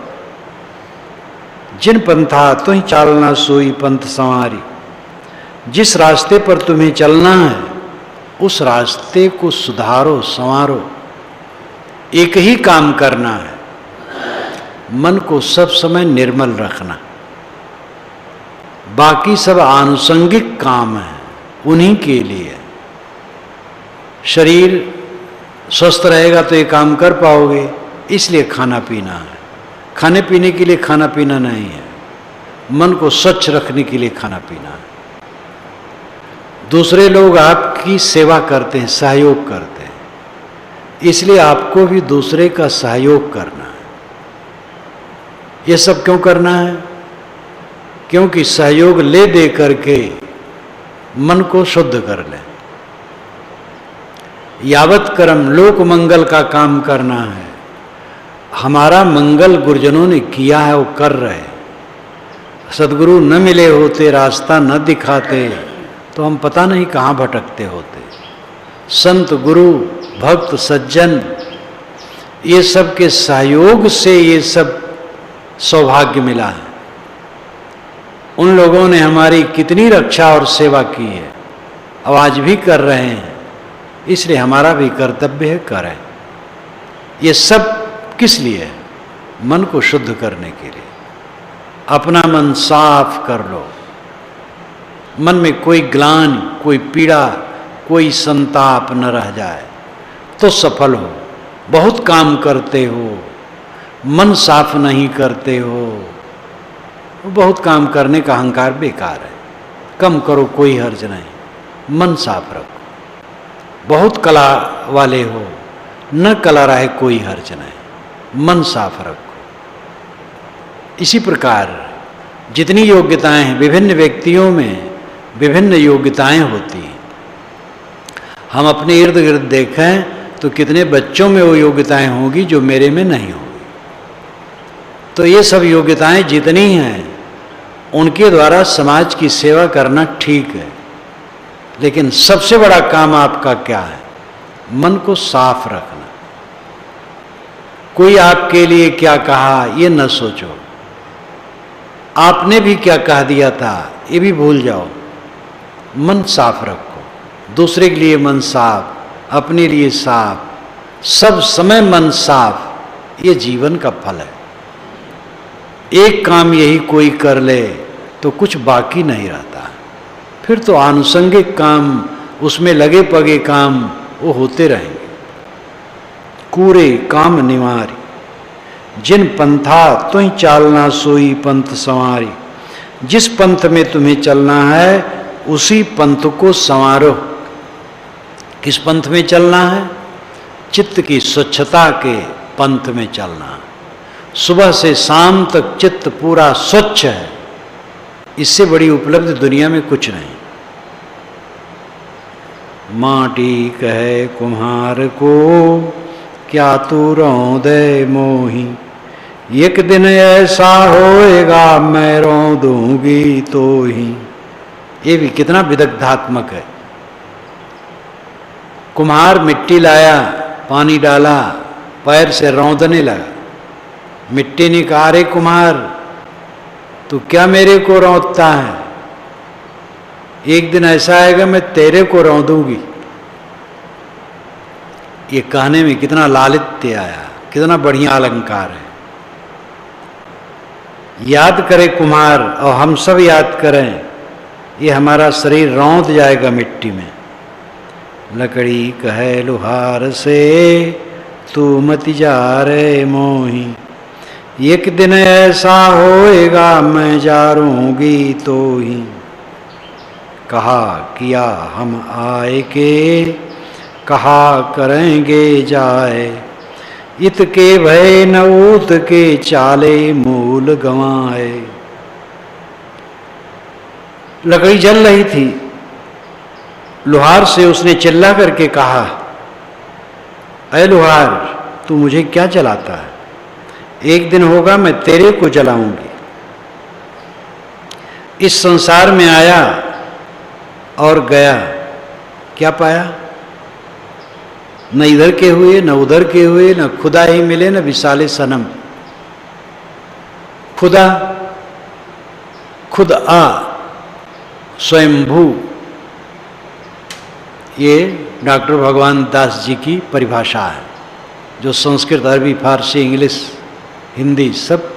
जिन पंथा तुहि चालना सोई पंथ संवारी, जिस रास्ते पर तुम्हें चलना है उस रास्ते को सुधारो, संवारो। एक ही काम करना है, मन को सब समय निर्मल रखना। बाकी सब आनुषंगिक काम है, उन्हीं के लिए। शरीर स्वस्थ रहेगा तो ये काम कर पाओगे, इसलिए खाना पीना है। खाने पीने के लिए खाना पीना नहीं है, मन को स्वच्छ रखने के लिए खाना पीना है। दूसरे लोग आपकी सेवा करते हैं, सहयोग करते हैं, इसलिए आपको भी दूसरे का सहयोग करना है। ये सब क्यों करना है? क्योंकि सहयोग ले दे करके मन को शुद्ध कर लें। यावत कर्म लोक मंगल का काम करना है। हमारा मंगल गुरुजनों ने किया है, वो कर रहे। सदगुरु न मिले होते, रास्ता न दिखाते, तो हम पता नहीं कहाँ भटकते होते। संत, गुरु, भक्त, सज्जन, ये सब के सहयोग से ये सब सौभाग्य मिला है। उन लोगों ने हमारी कितनी रक्षा और सेवा की है, अब आज भी कर रहे हैं, इसलिए हमारा भी कर्तव्य है, करें। ये सब किस लिए? मन को शुद्ध करने के लिए। अपना मन साफ कर लो, मन में कोई ग्लानि, कोई पीड़ा, कोई संताप न रह जाए तो सफल हो। बहुत काम करते हो, मन साफ नहीं करते हो, बहुत काम करने का अहंकार बेकार है। कम करो, कोई हर्ज नहीं, मन साफ रखो। बहुत कला वाले हो, न कला रहे कोई हर्ज नहीं, मन साफ रखो। इसी प्रकार जितनी योग्यताएं हैं, विभिन्न व्यक्तियों में विभिन्न योग्यताएं होती हैं। हम अपने इर्द गिर्द देखें तो कितने बच्चों में वो योग्यताएं होंगी जो मेरे में नहीं होंगी। तो ये सब योग्यताएं जितनी हैं उनके द्वारा समाज की सेवा करना ठीक है, लेकिन सबसे बड़ा काम आपका क्या है? मन को साफ रखना। कोई आपके लिए क्या कहा ये न सोचो, आपने भी क्या कह दिया था ये भी भूल जाओ। मन साफ रखो, दूसरे के लिए मन साफ, अपने लिए साफ, सब समय मन साफ, ये जीवन का फल है। एक काम यही कोई कर ले तो कुछ बाकी नहीं रहता, फिर तो आनुषंगिक काम, उसमें लगे पगे काम वो होते रहेंगे। कूरे काम निवारी, जिन पंथा तुम चालना सोई पंथ संवारी। जिस पंथ में तुम्हें चलना है उसी पंथ को संवारो। किस पंथ में चलना है? चित्त की स्वच्छता के पंथ में चलना। सुबह से शाम तक चित्त पूरा स्वच्छ है, इससे बड़ी उपलब्धि दुनिया में कुछ नहीं। माटी कहे कुम्हार को, क्या तू रौंदे मोही। एक दिन ऐसा होएगा मैं रौंदूंगी तो ही। ये भी कितना विदग्धात्मक है। कुम्हार मिट्टी लाया, पानी डाला, पैर से रौंदने लगा। मिट्टी ने कहा, अरे कुम्हार तू क्या मेरे को रौंदता है? एक दिन ऐसा आएगा मैं तेरे को रौंदूंगी। ये कहने में कितना लालित्य आया, कितना बढ़िया अलंकार है। याद करे कुम्हार और हम सब याद करें, ये हमारा शरीर रौंद जाएगा मिट्टी में। लकड़ी कहे लुहार से, तू मत जा रे मोही। एक दिन ऐसा होएगा मैं जारूंगी तो ही। कहा किया हम आए के, कहा करेंगे जाए। इत के भय न ऊत के चाले मूल गंवाए। लकड़ी जल रही थी, लुहार से उसने चिल्ला करके कहा, अरे लुहार तू मुझे क्या जलाता है? एक दिन होगा मैं तेरे को जलाऊंगी। इस संसार में आया और गया, क्या पाया? न इधर के हुए न उधर के हुए, न खुदा ही मिले न विशाले सनम। खुदा खुद आ स्वयंभू, ये डॉक्टर भगवान दास जी की परिभाषा है, जो संस्कृत, अरबी, फारसी, इंग्लिश, हिंदी सब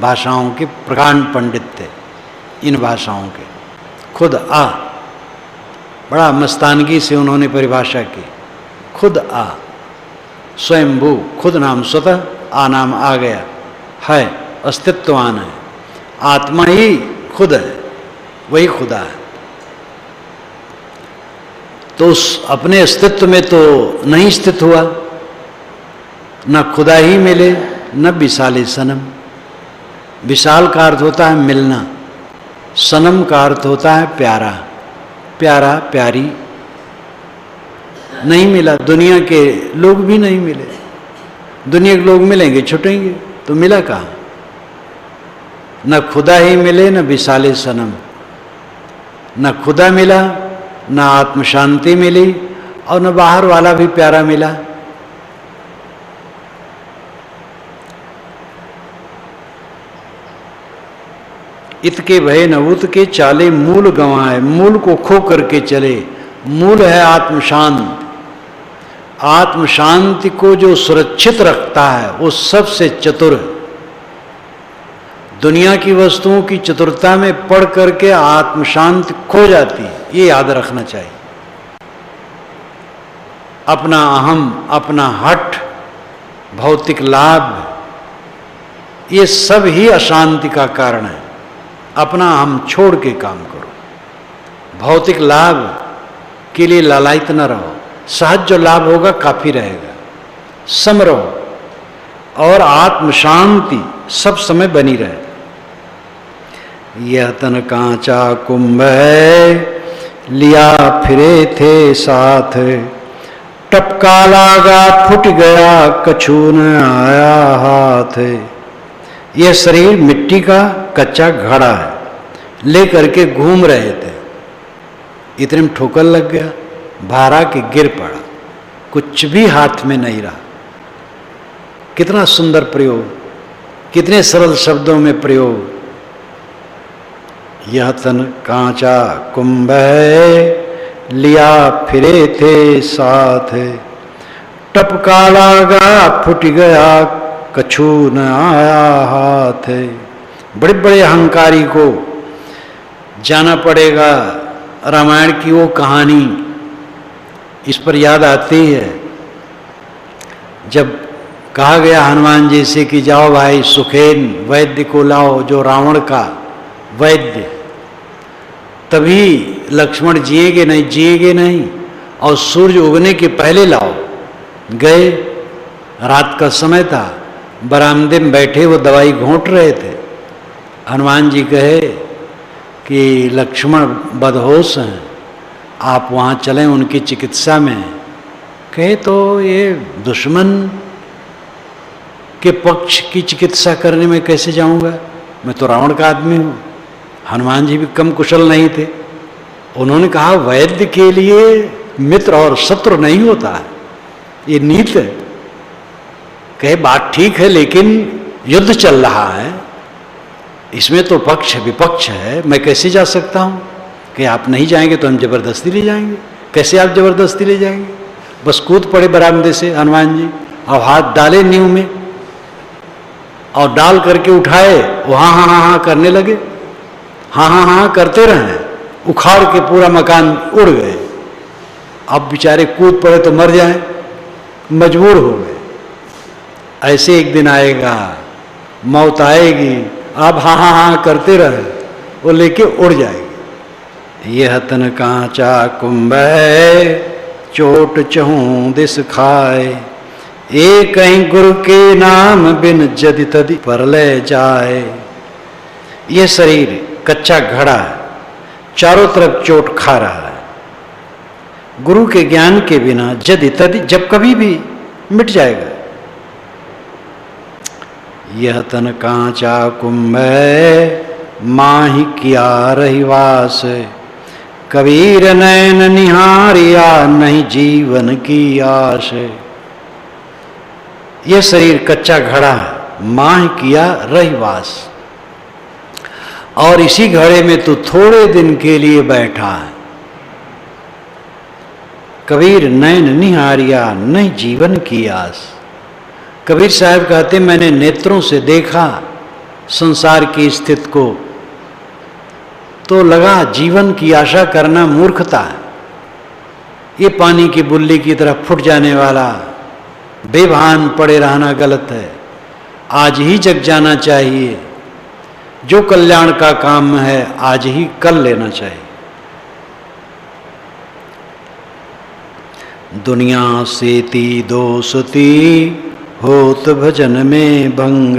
भाषाओं के प्रकांड पंडित थे। इन भाषाओं के खुद आ, बड़ा मस्तानगी से उन्होंने परिभाषा की। खुद आ स्वयंभू, खुद नाम स्वतः, आ नाम आ गया, है अस्तित्ववान है। आत्मा ही खुद है, वही खुदा है। तो उस अपने अस्तित्व में तो नहीं स्थित हुआ, न खुदा ही मिले न विशाले सनम। विशाल का अर्थ होता है मिलना, सनम का अर्थ होता है प्यारा, प्यारा प्यारी। नहीं मिला, दुनिया के लोग भी नहीं मिले। दुनिया के लोग मिलेंगे छुटेंगे, तो मिला कहाँ? न खुदा ही मिले न विशाले सनम। न खुदा मिला, न आत्म शांति मिली, और न बाहर वाला भी प्यारा मिला। इत के भय न उत के चाले मूल गंवाए। मूल को खो करके चले। मूल है आत्म शांति। आत्म शांति को जो सुरक्षित रखता है वो सबसे चतुर है। दुनिया की वस्तुओं की चतुरता में पढ़ करके आत्म शांति खो जाती है, ये याद रखना चाहिए। अपना अहम, अपना हठ, भौतिक लाभ, ये सब ही अशांति का कारण है। अपना अहम छोड़ के काम करो, भौतिक लाभ के लिए लालायित न रहो, सहज जो लाभ होगा काफी रहेगा, सम रहो और आत्म शांति सब समय बनी रहे। यह तन कांचा कुंभ है, लिया फिरे थे साथ, टपका लागा फुट गया कछु न आया हाथ। यह शरीर मिट्टी का कच्चा घड़ा है, ले करके घूम रहे थे, इतने में ठोकर लग गया, भारा के गिर पड़ा, कुछ भी हाथ में नहीं रहा। कितना सुंदर प्रयोग, कितने सरल शब्दों में प्रयोग। यह तन कांचा कुंभ है, लिया फिरे थे साथ, टपका लागा फुट गया कछु न आया हाथ। बड़े बड़े अहंकारी को जाना पड़ेगा। रामायण की वो कहानी इस पर याद आती है, जब कहा गया हनुमान जी से कि जाओ भाई सुखेन वैद्य को लाओ, जो रावण का वैद्य, तभी लक्ष्मण जिएगे नहीं, और सूर्य उगने के पहले लाओ। गए, रात का समय था, बरामदे में बैठे वो दवाई घोंट रहे थे। हनुमान जी कहे कि लक्ष्मण बदहोश हैं, आप वहाँ चलें उनकी चिकित्सा में। कहे तो ये दुश्मन के पक्ष की चिकित्सा करने में कैसे जाऊंगा, मैं तो रावण का आदमी हूँ। हनुमान जी भी कम कुशल नहीं थे। उन्होंने कहा वैद्य के लिए मित्र और शत्रु नहीं होता है, ये नीत है। कहे बात ठीक है, लेकिन युद्ध चल रहा है, इसमें तो पक्ष विपक्ष है, मैं कैसे जा सकता हूँ। कि आप नहीं जाएंगे तो हम जबरदस्ती ले जाएंगे। कैसे आप जबरदस्ती ले जाएंगे। बस कूद पड़े बरामदे से हनुमान जी, और हाथ डाले नींव में, और डाल करके उठाए, वो हाँ हाँ हाँ हाँ करने लगे। हाँ हाँ हाँ करते रहे, उखाड़ के पूरा मकान उड़ गए। अब बेचारे कूद पड़े तो मर जाए, मजबूर हो गए। ऐसे एक दिन आएगा, मौत आएगी, आप हाँ हाँ हाँ करते रहे, वो लेके उड़ जाएगी। यह तन कांचा कुंभ है, चोट चहूं दिस खाए, एक कहीं गुरु के नाम बिन जदि तदि परलय जाए। यह शरीर कच्चा घड़ा है, चारों तरफ चोट खा रहा है, गुरु के ज्ञान के बिना जदि तदि जब कभी भी मिट जाएगा। यह तन कांचा कुंभ है, माही किया रहिवास, कबीर नैन निहारिया नहीं जीवन की आस। यह शरीर कच्चा घड़ा है, माह किया रहिवास, और इसी घड़े में तू थोड़े दिन के लिए बैठा है। कबीर नैन निहारिया नहीं जीवन की आस। कबीर साहब कहते मैंने नेत्रों से देखा संसार की स्थिति को, तो लगा जीवन की आशा करना मूर्खता है। ये पानी की बुल्ली की तरह फुट जाने वाला बेभान पड़े रहना गलत है। आज ही जग जाना चाहिए, जो कल्याण का काम है आज ही कर लेना चाहिए। दुनिया से ती दोस्ती होत भजन में भंग,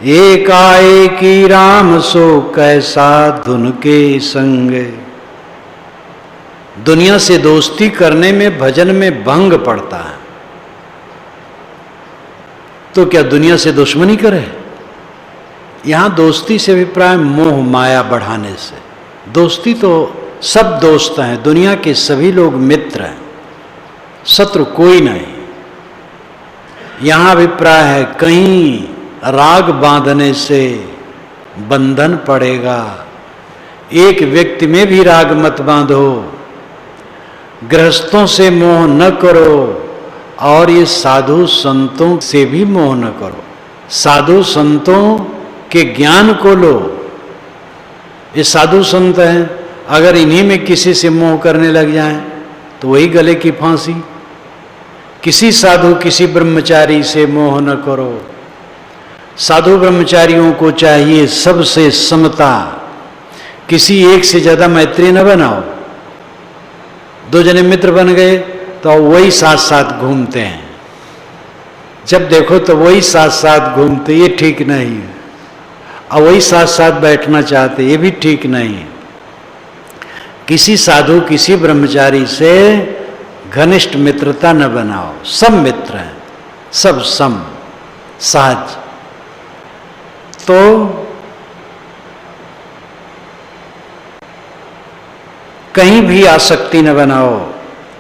एकाएकी राम सो कैसा धुन के संग। दुनिया से दोस्ती करने में भजन में भंग पड़ता है, तो क्या दुनिया से दुश्मनी करे। यहां दोस्ती से अभिप्राय मोह माया बढ़ाने से। दोस्ती तो सब दोस्त हैं, दुनिया के सभी लोग मित्र हैं, शत्रु कोई नहीं। यहां अभिप्राय है कहीं राग बांधने से बंधन पड़ेगा। एक व्यक्ति में भी राग मत बांधो, गृहस्थों से मोह न करो, और ये साधु संतों से भी मोह न करो। साधु संतों कि ज्ञान को लो। ये साधु संत हैं, अगर इन्हीं में किसी से मोह करने लग जाएं तो वही गले की फांसी। किसी साधु किसी ब्रह्मचारी से मोह न करो। साधु ब्रह्मचारियों को चाहिए सबसे समता, किसी एक से ज्यादा मैत्री न बनाओ। दो जने मित्र बन गए तो वही साथ साथ घूमते हैं, जब देखो तो वही साथ साथ घूमते, ये ठीक नहीं है। और वही साथ साथ बैठना चाहते, ये भी ठीक नहीं है। किसी साधु किसी ब्रह्मचारी से घनिष्ठ मित्रता न बनाओ। सब मित्र हैं, सब सम सहज। तो कहीं भी आसक्ति न बनाओ।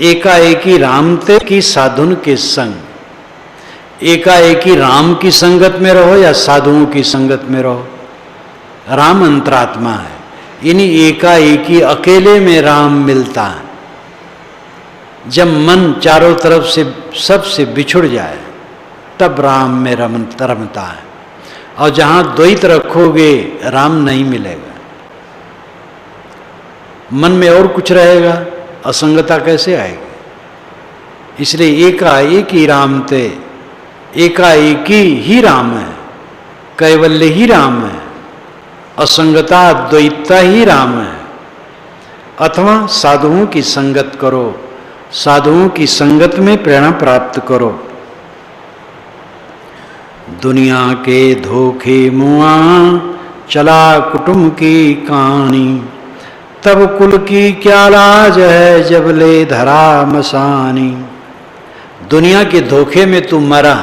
एकाएकी राम ते की साधुन के संग। एकाएकी राम की संगत में रहो या साधुओं की संगत में रहो, राम अंतरात्मा है। इन्हीं एकाएकी अकेले में राम मिलता है। जब मन चारों तरफ से सबसे बिछुड़ जाए तब राम में रमता है। और जहां द्वैत रखोगे राम नहीं मिलेगा, मन में और कुछ रहेगा, असंगता कैसे आएगी। इसलिए एकाएकी राम ते, एकाएकी ही राम है, कैवल्य ही राम है, असंगता द्वैतता ही राम है। अथवा साधुओं की संगत करो, साधुओं की संगत में प्रेरणा प्राप्त करो। दुनिया के धोखे मुआ चला कुटुंब की कहानी, तब कुल की क्या लाज है जब ले धरा मसानी। दुनिया के धोखे में तू मरा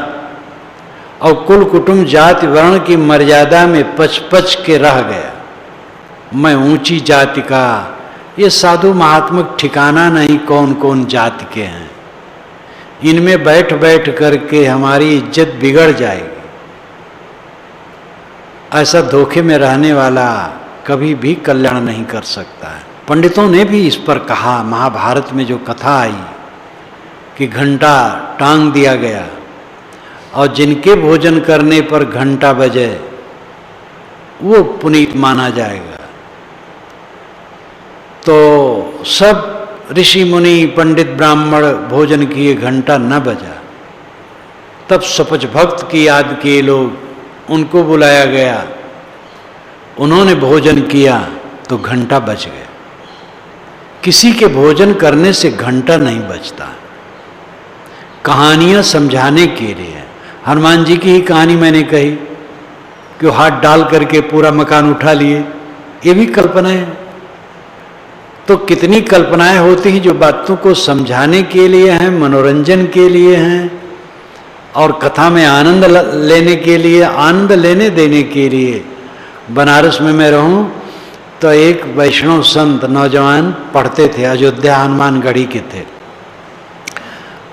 और कुल कुटुंब जाति वर्ण की मर्यादा में पच पच के रह गया। मैं ऊंची जाति का, ये साधु महात्मक ठिकाना नहीं कौन कौन जाति के हैं। इनमें बैठ बैठ करके हमारी इज्जत बिगड़ जाएगी। ऐसा धोखे में रहने वाला कभी भी कल्याण नहीं कर सकता है। पंडितों ने भी इस पर कहा, महाभारत में जो कथा आई कि घंटा टांग दिया गया और जिनके भोजन करने पर घंटा बजे वो पुनीत माना जाएगा। तो सब ऋषि मुनि पंडित ब्राह्मण भोजन किए, घंटा न बजा। तब सपच भक्त की याद किए लोग, उनको बुलाया गया, उन्होंने भोजन किया तो घंटा बज गया। किसी के भोजन करने से घंटा नहीं बजता। कहानियां समझाने के लिए, हनुमान जी की ही कहानी मैंने कही कि वो हाथ डाल करके पूरा मकान उठा लिए, ये भी कल्पना है। तो कितनी कल्पनाएं होती हैं जो बातों को समझाने के लिए हैं, मनोरंजन के लिए हैं, और कथा में आनंद लेने के लिए, आनंद लेने देने के लिए। बनारस में मैं रहूं तो एक वैष्णव संत नौजवान पढ़ते थे, अयोध्या हनुमानगढ़ी के थे।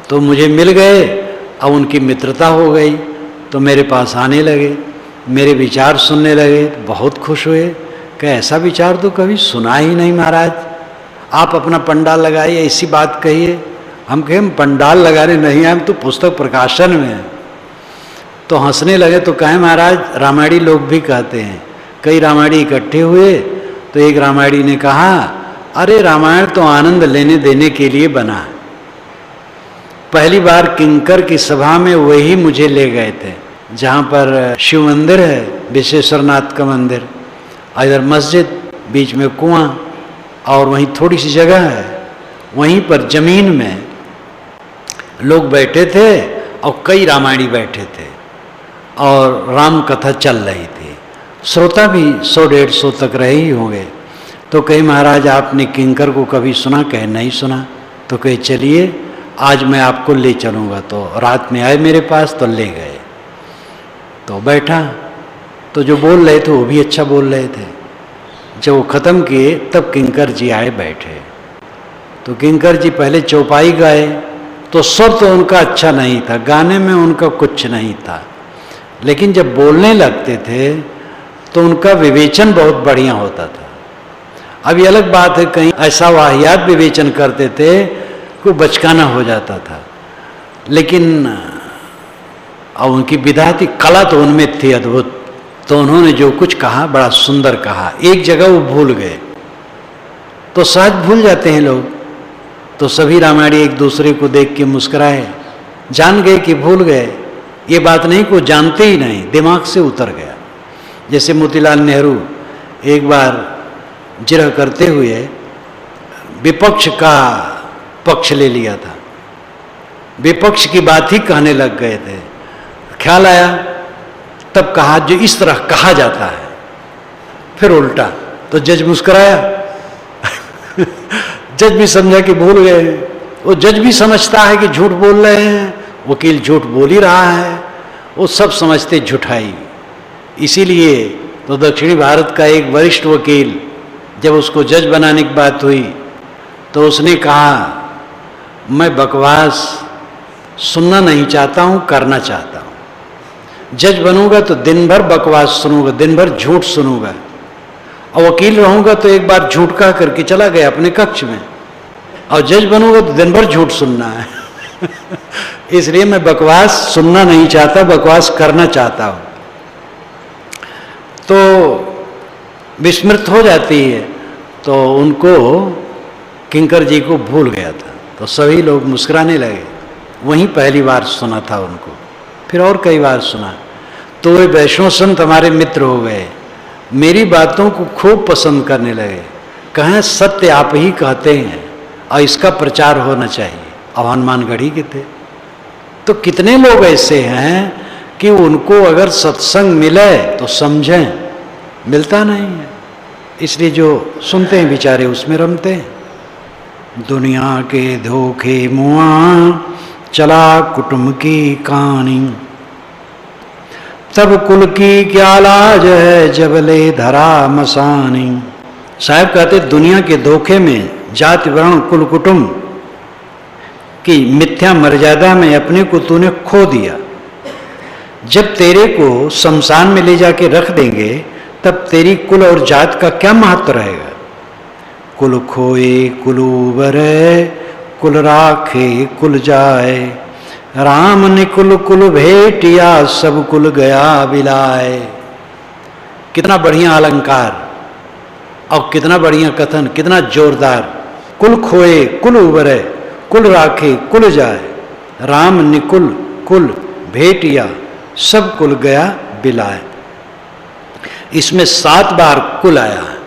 तो मुझे मिल गए और उनकी मित्रता हो गई, तो मेरे पास आने लगे, मेरे विचार सुनने लगे, बहुत खुश हुए कि ऐसा विचार तो कभी सुना ही नहीं महाराज, आप अपना पंडाल लगाइए, ऐसी बात कहिए। हम कहे हम पंडाल लगाने नहीं आए, हम तो पुस्तक प्रकाशन में हैं। तो हंसने लगे। तो कहे महाराज रामायणी लोग भी कहते हैं, कई रामायणी इकट्ठे हुए तो एक रामायणी ने कहा, अरे रामायण तो आनंद लेने देने के लिए बना। पहली बार किंकर की सभा में वही मुझे ले गए थे, जहाँ पर शिव मंदिर है, विश्वेश्वरनाथ का मंदिर, इधर मस्जिद, बीच में कुआं, और वहीं थोड़ी सी जगह है, वहीं पर जमीन में लोग बैठे थे और कई रामायणी बैठे थे और राम कथा चल रही थी। श्रोता भी 100-150 तक रहे ही होंगे। तो कहे महाराज आपने किंकर को कभी सुना? कहे नहीं सुना। तो कहे चलिए आज मैं आपको ले चलूँगा। तो रात में आए मेरे पास तो ले गए। तो बैठा तो जो बोल रहे थे वो भी अच्छा बोल रहे थे। जब वो ख़त्म किए तब किंकर जी आए बैठे। तो किंकर जी पहले चौपाई गाए तो स्वर तो उनका अच्छा नहीं था, गाने में उनका कुछ नहीं था, लेकिन जब बोलने लगते थे तो उनका विवेचन बहुत बढ़िया होता था। अब ये अलग बात है कहीं ऐसा वाहियात विवेचन करते थे कि बचकाना हो जाता था, लेकिन अब उनकी विधा थी, कला तो उनमें थी अद्भुत। तो उन्होंने जो कुछ कहा बड़ा सुंदर कहा। एक जगह वो भूल गए, तो सहज भूल जाते हैं लोग, तो सभी रामायणी एक दूसरे को देख के मुस्कुराए, जान गए कि भूल गए। ये बात नहीं को जानते ही नहीं, दिमाग से उतर गया। जैसे मोतीलाल नेहरू एक बार जिरह करते हुए विपक्ष का पक्ष ले लिया था, विपक्ष की बात ही कहने लग गए थे। ख्याल आया, तब कहा जो इस तरह कहा जाता है, फिर उल्टा, तो जज मुस्कुराया। जज भी समझा कि भूल गए। वो जज भी समझता है कि झूठ बोल रहे हैं, वकील झूठ बोल ही रहा है, वो सब समझते झूठाई। इसीलिए तो दक्षिणी भारत का एक वरिष्ठ वकील, जब उसको जज बनाने की बात हुई तो उसने कहा मैं बकवास सुनना नहीं चाहता हूँ, करना चाहता हूँ। जज बनूंगा तो दिन भर बकवास सुनूंगा, दिन भर झूठ सुनूंगा, और वकील रहूंगा तो एक बार झूठ कह करके चला गया अपने कक्ष में, और जज बनूंगा तो दिन भर झूठ सुनना है। इसलिए मैं बकवास सुनना नहीं चाहता, बकवास करना चाहता हूँ। तो विस्मृत हो जाती है, तो उनको किंकर जी को भूल गया था, तो सभी लोग मुस्कुराने लगे। वहीं पहली बार सुना था उनको, फिर और कई बार सुना। तो वे वैष्णव संत हमारे मित्र हो गए, मेरी बातों को खूब पसंद करने लगे। कहें सत्य आप ही कहते हैं और इसका प्रचार होना चाहिए। अब हनुमानगढ़ी के थे, तो कितने लोग ऐसे हैं कि उनको अगर सत्संग मिले तो समझें, मिलता नहीं है, इसलिए जो सुनते हैं बेचारे उसमें रमते हैं। दुनिया के धोखे मुआ चला कुटुंब की कहानी, तब कुल की क्या लाज है जब ले धरा मसानी। साहब कहते दुनिया के धोखे में जाति वर्ण कुल कुटुंब की मिथ्या मर्यादा में अपने को तूने खो दिया। जब तेरे को शमशान में ले जाके रख देंगे तब तेरी कुल और जात का क्या महत्व रहेगा। कुल खोए कुल उबरे, कुल राखे कुल जाए, राम ने कुल कुल भेटिया सब कुल गया बिलाए। कितना बढ़िया अलंकार और कितना बढ़िया कथन, कितना जोरदार। कुल खोए कुल उबरे, कुल राखे कुल जाए, राम निकुल कुल भेटिया सब कुल गया बिलाए। इसमें 7 बार कुल आया है,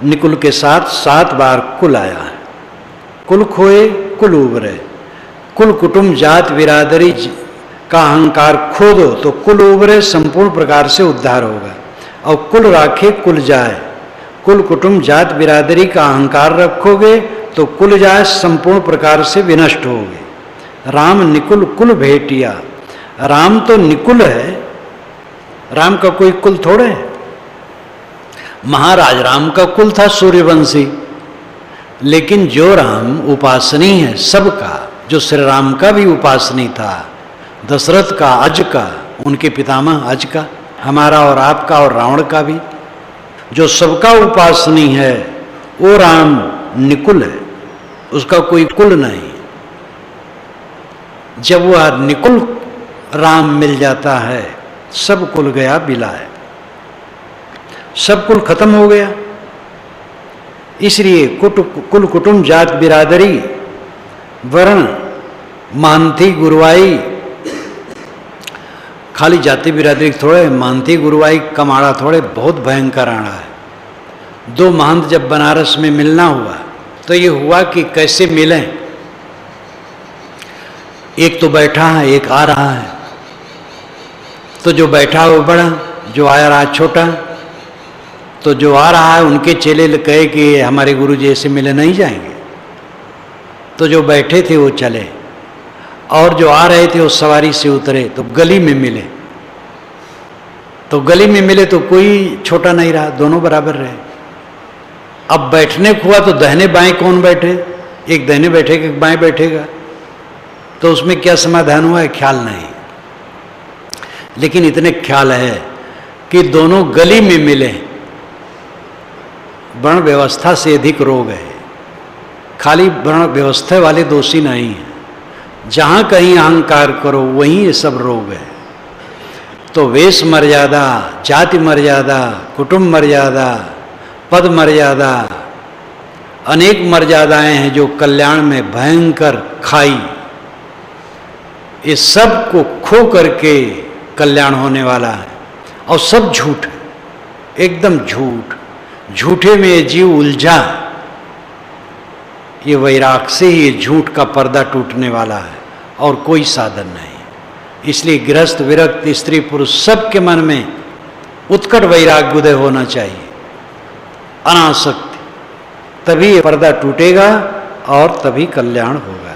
निकुल के साथ 7 बार कुल आया है। कुल खोए कुल उबरे, कुल कुटुंब जात बिरादरी का अहंकार खो दो तो कुल उबरे संपूर्ण प्रकार से उद्धार होगा, और कुल राखे कुल जाए, कुल कुटुंब जात बिरादरी का अहंकार रखोगे तो कुल जाए संपूर्ण प्रकार से विनष्ट होगे। राम निकुल कुल भेटिया, राम तो निकुल है, राम का कोई कुल थोड़े है। महाराज राम का कुल था सूर्यवंशी, लेकिन जो राम उपासनी है सबका, जो श्री राम का भी उपासनी था, दशरथ का, अज का, उनके पितामह अज का, हमारा और आपका और रावण का भी, जो सबका उपासनी है वो राम निकुल है, उसका कोई कुल नहीं। जब वह निकुल राम मिल जाता है सब कुल गया बिलाए, सब कुल खत्म हो गया। इसलिए कुल कुटुंब जात बिरादरी वर्ण मानती गुरुवाई, खाली जाति बिरादरी थोड़े, मानती गुरुवाई कमाड़ा थोड़े, बहुत भयंकर आड़ा है। 2 महंत जब बनारस में मिलना हुआ तो ये हुआ कि कैसे मिलें। एक तो बैठा है, एक आ रहा है, तो जो बैठा है वो बड़ा, जो आया रहा छोटा। तो जो आ रहा है उनके चेले कहे कि हमारे गुरु जी ऐसे मिले नहीं जाएंगे, तो जो बैठे थे वो चले, और जो आ रहे थे वो सवारी से उतरे तो गली में मिले। तो गली में मिले तो कोई छोटा नहीं रहा, दोनों बराबर रहे। अब बैठने को हुआ तो दाहिने बाएं कौन बैठे, एक दाहिने बैठेगा एक बाएं बैठेगा, तो उसमें क्या समाधान हुआ है ख्याल नहीं। लेकिन इतने ख्याल है कि दोनों गली में मिले, वर्ण व्यवस्था से अधिक रोग है। खाली वर्ण व्यवस्था वाले दोषी नहीं है, जहाँ कहीं अहंकार करो वहीं ये सब रोग है। तो वेश मर्यादा, जाति मर्यादा, कुटुंब मर्यादा, पद मर्यादा, अनेक मर्यादाएं हैं जो कल्याण में भयंकर खाई, इस सब को खो करके कल्याण होने वाला है। और सब झूठ है, एकदम झूठ। झूठे में ये जीव उलझा, ये वैराग से ही ये झूठ का पर्दा टूटने वाला है और कोई साधन नहीं। इसलिए गृहस्थ, विरक्त, स्त्री, पुरुष सबके मन में उत्कट वैराग्य उदय होना चाहिए, अनासक्ति। तभी ये पर्दा टूटेगा और तभी कल्याण होगा।